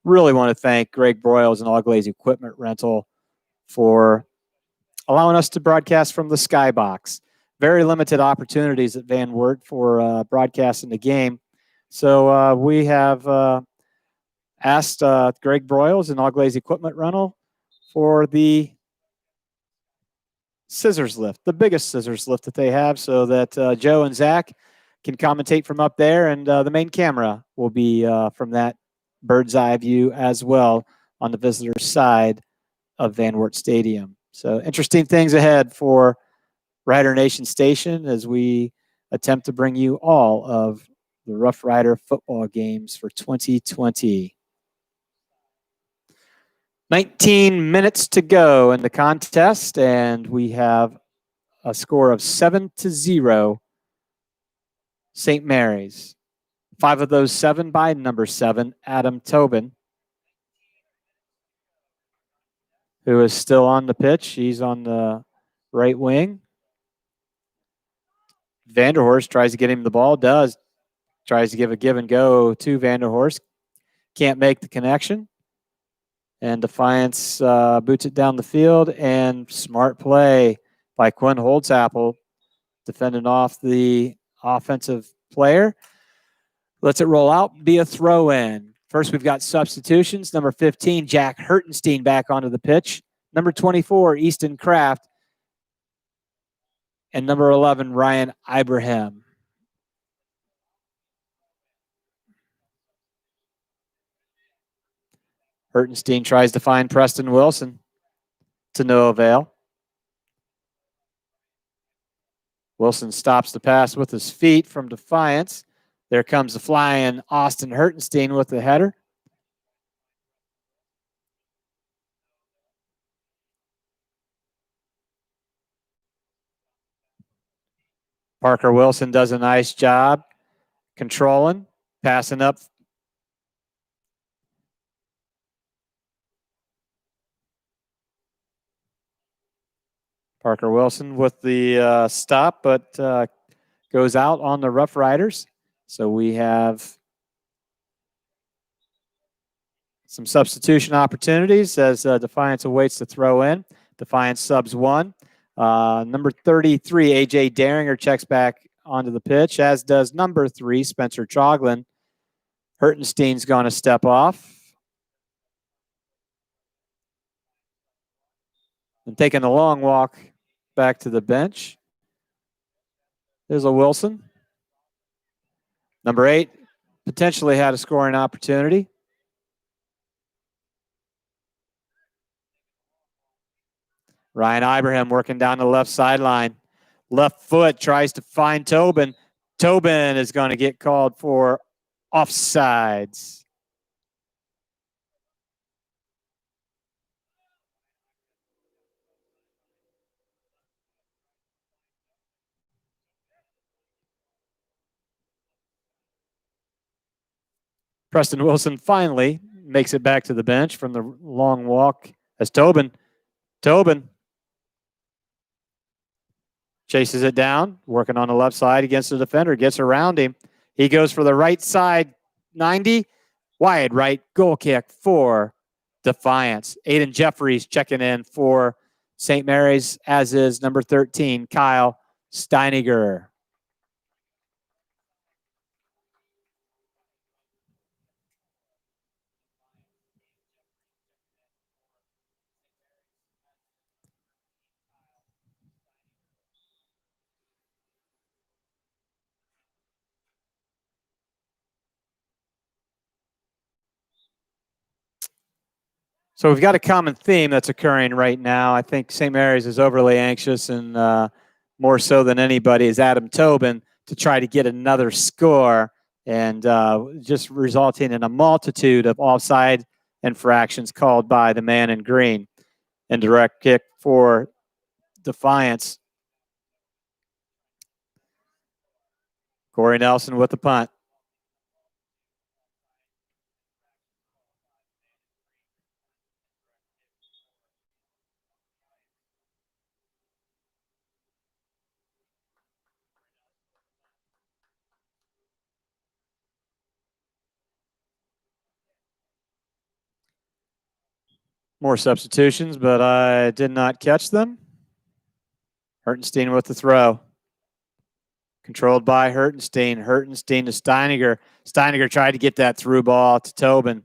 Really want to thank Greg Broyles and All Glaze Equipment Rental for allowing us to broadcast from the Skybox. Very limited opportunities at Van Wert for broadcasting the game. So we have asked Greg Broyles and All Glaze Equipment Rental for the scissors lift, the biggest scissors lift that they have, so that Joe and Zach can commentate from up there, and the main camera will be from that bird's eye view as well on the visitor side of Van Wert Stadium. So interesting things ahead for Rider Nation Station as we attempt to bring you all of the Rough Rider football games for 2020. 19 minutes to go in the contest, and we have a score of 7-0 St. Mary's. 5 of those 7 by number 7, Adam Tobin, who is still on the pitch. He's on the right wing. Vanderhorst tries to get him the ball, tries to give a give and go to Vanderhorst. Can't make the connection. And Defiance boots it down the field, and smart play by Quinn Holtzapfel, defending off the offensive player. Lets it roll out, be a throw in. First, we've got substitutions. Number 15, Jack Hertenstein back onto the pitch. Number 24, Easton Kraft. And number 11, Ryan Ibrahim. Hertenstein tries to find Preston Wilson, to no avail. Wilson stops the pass with his feet from Defiance. There comes the flying Austin Hertenstein with the header. Parker Wilson does a nice job controlling, passing up. Parker Wilson with the stop, but goes out on the Rough Riders. So we have some substitution opportunities as Defiance awaits the throw in. Defiance subs 1. Number 33, A.J. Daringer, checks back onto the pitch, as does number 3, Spencer Choglin. Hertenstein's going to step off. And taking a long walk back to the bench. There's a Wilson. Number 8 potentially had a scoring opportunity. Ryan Ibrahim working down the left sideline. Left foot tries to find Tobin. Tobin is going to get called for offsides. Preston Wilson finally makes it back to the bench from the long walk as Tobin chases it down, working on the left side against the defender, gets around him. He goes for the right side, 90, wide right, goal kick for Defiance. Aiden Jeffries checking in for St. Mary's, as is number 13, Kyle Steiniger. So we've got a common theme that's occurring right now. I think St. Mary's is overly anxious, and more so than anybody is Adam Tobin to try to get another score, and just resulting in a multitude of offside infractions called by the man in green. And direct kick for Defiance. Corey Nelson with the punt. More substitutions, but I did not catch them. Hertenstein with the throw. Controlled by Hertenstein. Hertenstein to Steiniger. Steiniger tried to get that through ball to Tobin.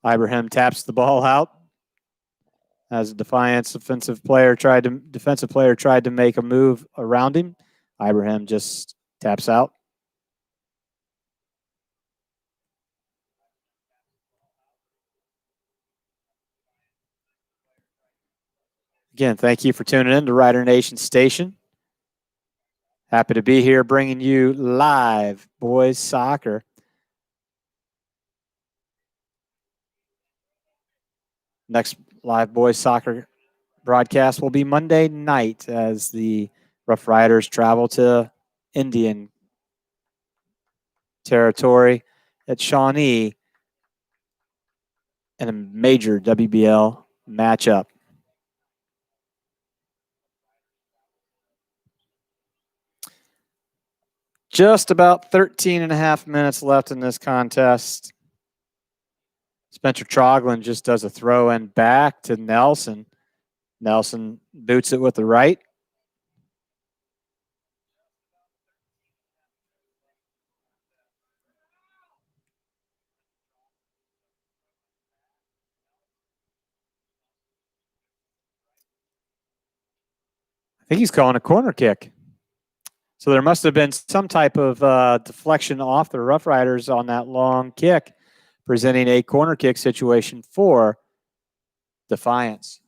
Ibrahim taps the ball out as a Defiance defensive player tried to make a move around him. Ibrahim just taps out. Again, thank you for tuning in to Rider Nation Station. Happy to be here bringing you live boys soccer. Next live boys soccer broadcast will be Monday night as the Rough Riders travel to Indian territory at Shawnee in a major WBL matchup. Just about 13 and a half minutes left in this contest. Spencer Troglin just does a throw in back to Nelson. Nelson boots it with the right. I think he's calling a corner kick. So there must have been some type of deflection off the Rough Riders on that long kick, presenting a corner kick situation for Defiance.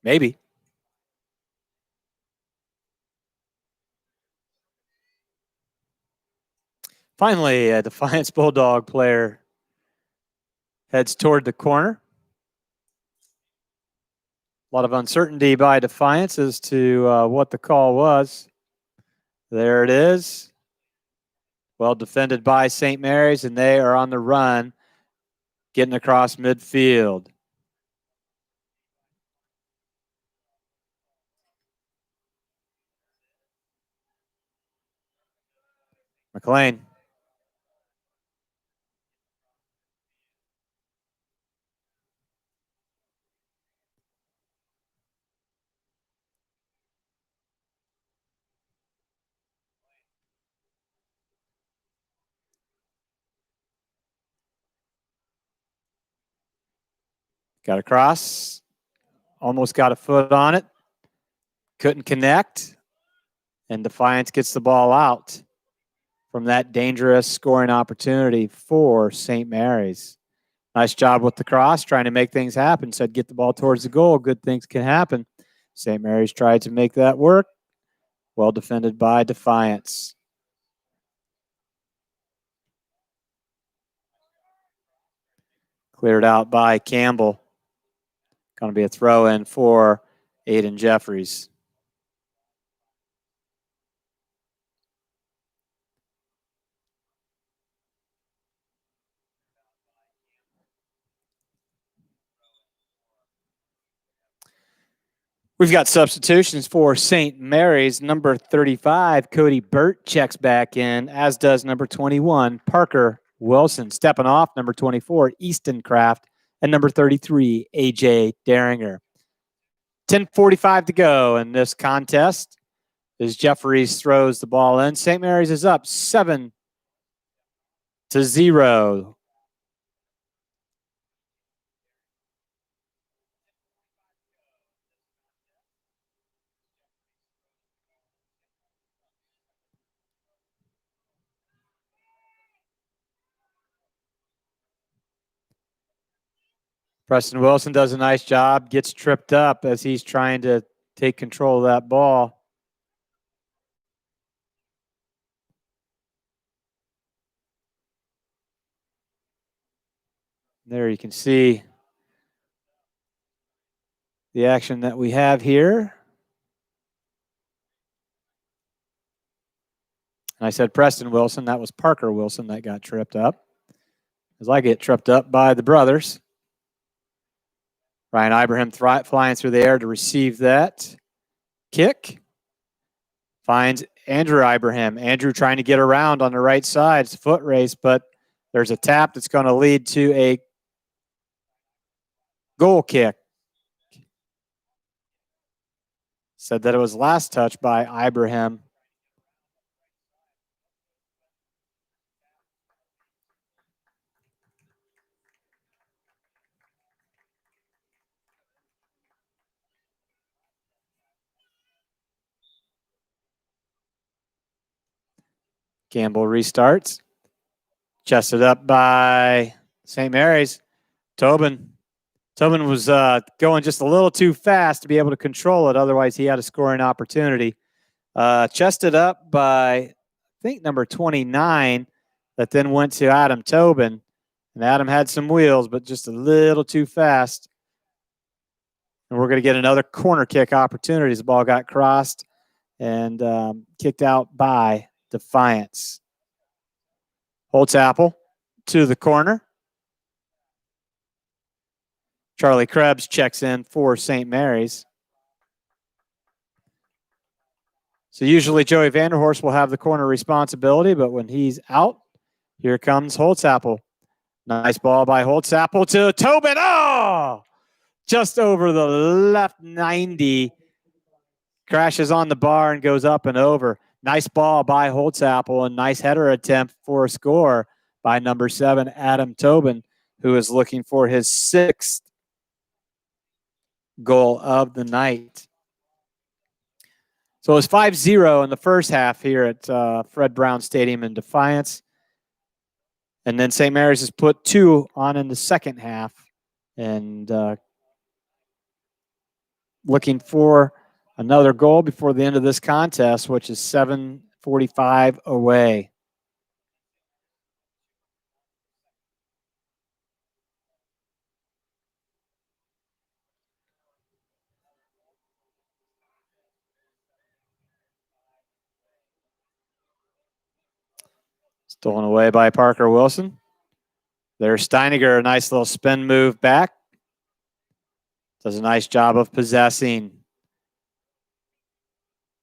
Maybe. Finally, a Defiance Bulldog player heads toward the corner. A lot of uncertainty by Defiance as to what the call was. There it is. Well defended by St. Mary's, and they are on the run, getting across midfield. McLean. Got across almost got a foot on it. Couldn't connect. And Defiance gets the ball out from that dangerous scoring opportunity for St. Mary's. Nice job with the cross, trying to make things happen. Said get the ball towards the goal. Good things can happen. St. Mary's tried to make that work. Well defended by Defiance. Cleared out by Campbell. Going to be a throw in for Aiden Jeffries. We've got substitutions for St. Mary's. Number 35, Cody Burt, checks back in, as does number 21, Parker Wilson. Stepping off, number 24, Easton Kraft, and number 33, AJ Daringer. 10:45 to go in this contest as Jeffries throws the ball in. St. Mary's is up 7-0. Preston Wilson does a nice job, gets tripped up as he's trying to take control of that ball. There you can see the action that we have here. And I said Preston Wilson. That was Parker Wilson that got tripped up. As I get tripped up by the brothers. Ryan Ibrahim flying through the air to receive that kick. Finds Andrew Ibrahim. Andrew trying to get around on the right side. It's a foot race, but there's a tap that's going to lead to a goal kick. Said that it was last touch by Ibrahim. Campbell restarts. Chested up by St. Mary's. Tobin was going just a little too fast to be able to control it. Otherwise, he had a scoring opportunity. Chested up by, I think, number 29, that then went to Adam Tobin. And Adam had some wheels, but just a little too fast. And we're going to get another corner kick opportunity as the ball got crossed and kicked out by Defiance. Holtzapple to the corner. Charlie Krebs checks in for St. Mary's. So usually Joey Vanderhorst will have the corner responsibility, but when he's out, here comes Holtzapple. Nice ball by Holtzapple to Tobin. Oh! Just over the left 90. Crashes on the bar and goes up and over. Nice ball by Holtzapple and nice header attempt for a score by number 7, Adam Tobin, who is looking for his 6th goal of the night. So it's 5-0 in the first half here at Fred Brown Stadium in Defiance. And then St. Mary's has put 2 on in the second half and looking for another goal before the end of this contest, which is 7:45 away. Stolen away by Parker Wilson. There's Steiniger, a nice little spin move back. Does a nice job of possessing.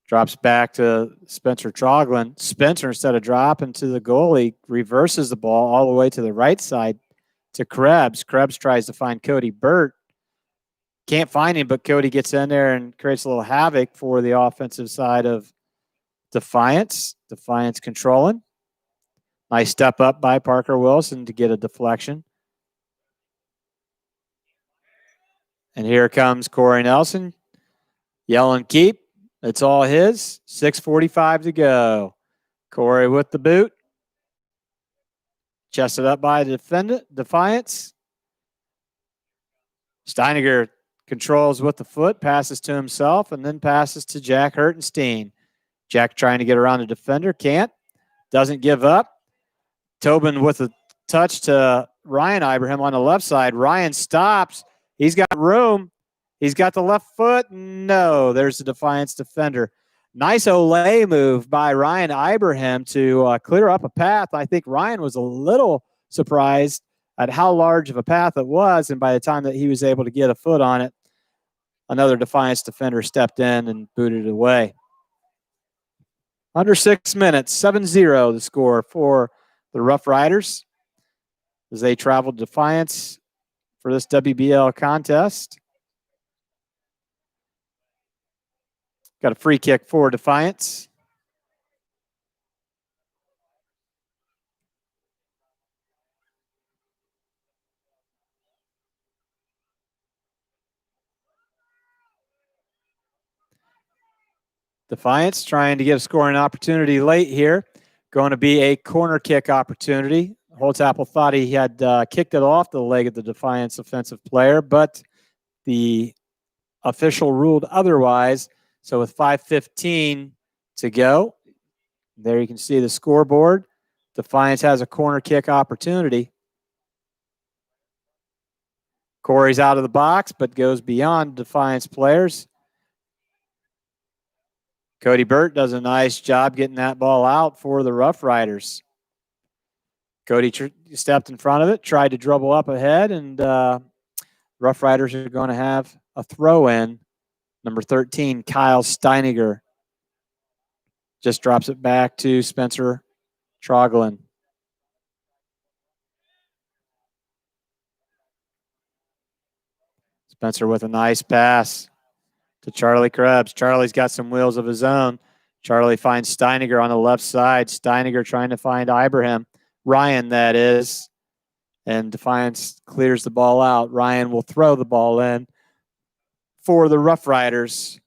Drops back to Spencer Troglin. Spencer, instead of dropping to the goalie, reverses the ball all the way to the right side to Krebs. Krebs tries to find Cody Burt. Can't find him, but Cody gets in there and creates a little havoc for the offensive side of Defiance. Defiance controlling. Nice step up by Parker Wilson to get a deflection. And here comes Corey Nelson yelling, keep. It's all his. 6:45 to go. Corey with the boot. Chested up by the defendant, Defiance. Steiniger controls with the foot, passes to himself, and then passes to Jack Hertenstein. Jack trying to get around the defender, can't. Doesn't give up. Tobin with a touch to Ryan Ibrahim on the left side. Ryan stops. He's got room. He's got the left foot. No, there's the Defiance defender. Nice Olay move by Ryan Ibrahim to clear up a path. I think Ryan was a little surprised at how large of a path it was, and by the time that he was able to get a foot on it, another Defiance defender stepped in and booted it away. Under 6 minutes, 7-0 the score for the Rough Riders as they traveled Defiance for this WBL contest. Got a free kick for Defiance. Defiance trying to get a scoring opportunity late here. Going to be a corner kick opportunity. Holtzapfel thought he had kicked it off the leg of the Defiance offensive player, but the official ruled otherwise. So with 5:15 to go, there you can see the scoreboard. Defiance has a corner kick opportunity. Corey's out of the box, but goes beyond Defiance players. Cody Burt does a nice job getting that ball out for the Rough Riders. Cody stepped in front of it, tried to dribble up ahead, and Rough Riders are going to have a throw in. Number 13, Kyle Steiniger, just drops it back to Spencer Troglin. Spencer with a nice pass to Charlie Krebs. Charlie's got some wheels of his own. Charlie finds Steiniger on the left side. Steiniger trying to find Ibrahim. Ryan, that is. And Defiance clears the ball out. Ryan will throw the ball in for the Rough Riders.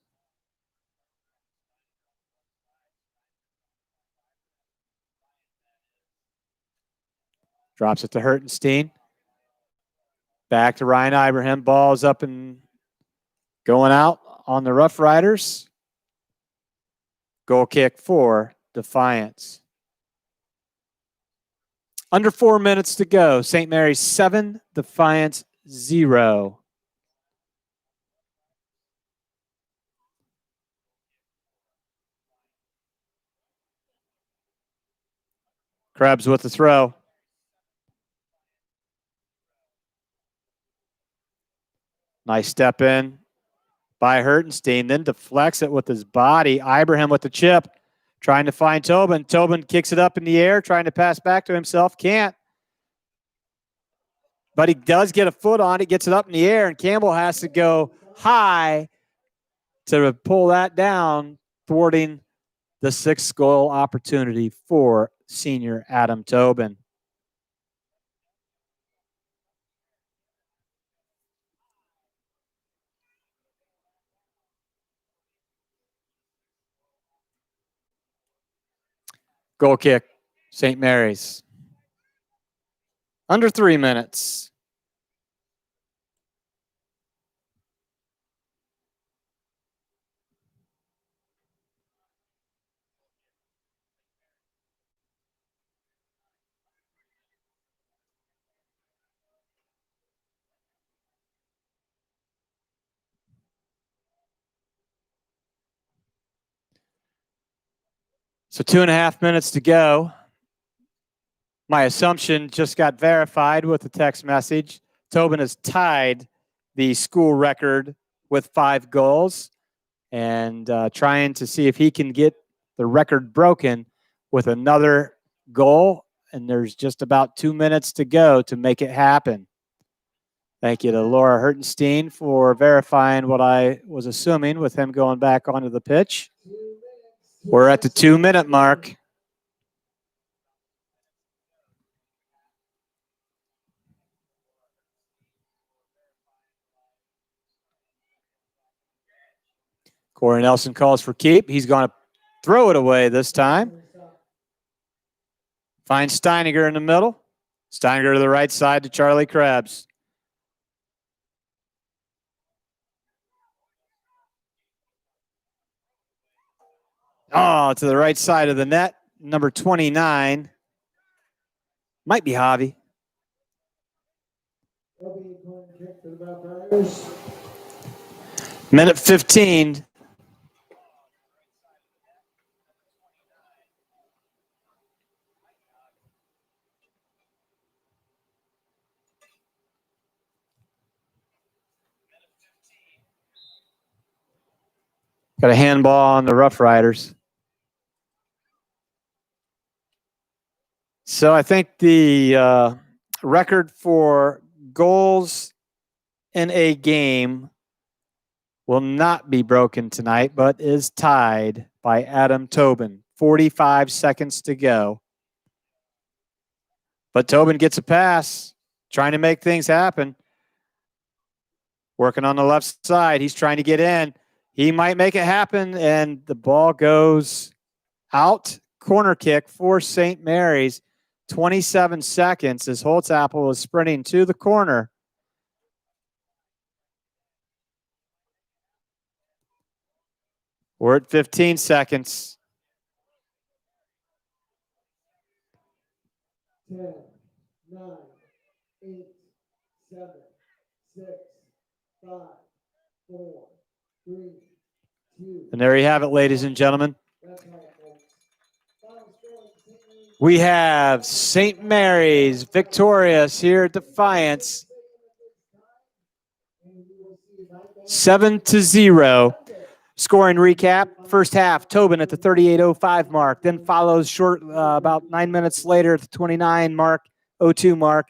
Drops it to Hertenstein. Back to Ryan Ibrahim. Ball's up and going out on the Rough Riders. Goal kick for Defiance. Under 4 minutes to go. St. Mary's 7, Defiance 0. Krebs with the throw. Nice step in by Hertenstein, then deflects it with his body. Ibrahim with the chip, trying to find Tobin. Tobin kicks it up in the air, trying to pass back to himself. Can't. But he does get a foot on it, gets it up in the air, and Campbell has to go high to pull that down, thwarting the 6th goal opportunity for senior Adam Tobin. Goal kick, St. Mary's. Under 3 minutes. So 2.5 minutes to go. My assumption just got verified with a text message. Tobin has tied the school record with 5 goals and trying to see if he can get the record broken with another goal. And there's just about 2 minutes to go to make it happen. Thank you to Laura Hertenstein for verifying what I was assuming with him going back onto the pitch. We're at the 2-minute mark. Corey Nelson calls for keep. He's going to throw it away this time. Finds Steiniger in the middle. Steiniger to the right side to Charlie Krebs. Oh, to the right side of the net. Number 29. Might be Javi. Minute 15. Got a handball on the Rough Riders. So I think the record for goals in a game will not be broken tonight, but is tied by Adam Tobin. 45 seconds to go. But Tobin gets a pass, trying to make things happen. Working on the left side. He's trying to get in. He might make it happen, and the ball goes out. Corner kick for St. Mary's. 27 seconds as Holtzapfel is sprinting to the corner. We're at 15 seconds. 10, 9, 8, 7, 6, 5, 4, 3, 2. And there you have it, ladies and gentlemen. We have St. Mary's victorious here at Defiance. 7-0. Scoring recap, first half, Tobin at the 38:05 mark, then follows short about 9 minutes later at the 29 mark, 02 mark.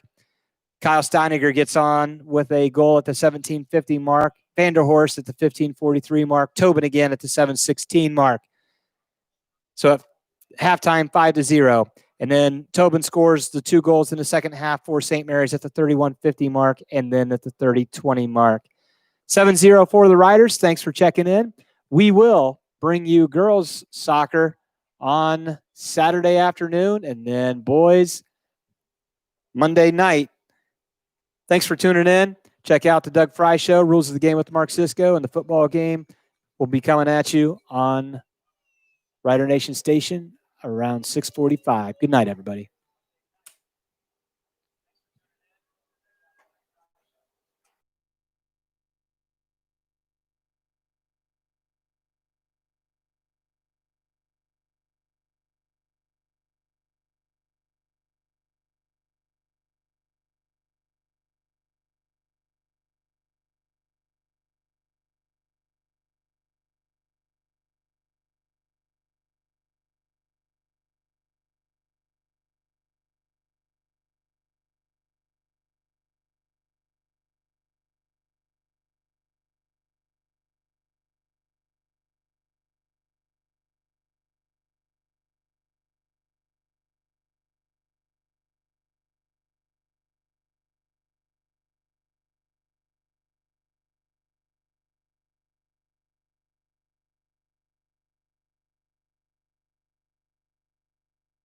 Kyle Steiniger gets on with a goal at the 17:50 mark. Vanderhorst at the 15:43 mark. Tobin again at the 7:16 mark. So at halftime, 5-0. And then Tobin scores the 2 goals in the second half for St. Mary's at the 31:50 mark and then at the 30:20 mark. 7-0 for the Riders. Thanks for checking in. We will bring you girls soccer on Saturday afternoon and then boys Monday night. Thanks for tuning in. Check out the Doug Fry Show, Rules of the Game with Mark Cisco, and the football game will be coming at you on Rider Nation Station around 6:45. Good night, everybody.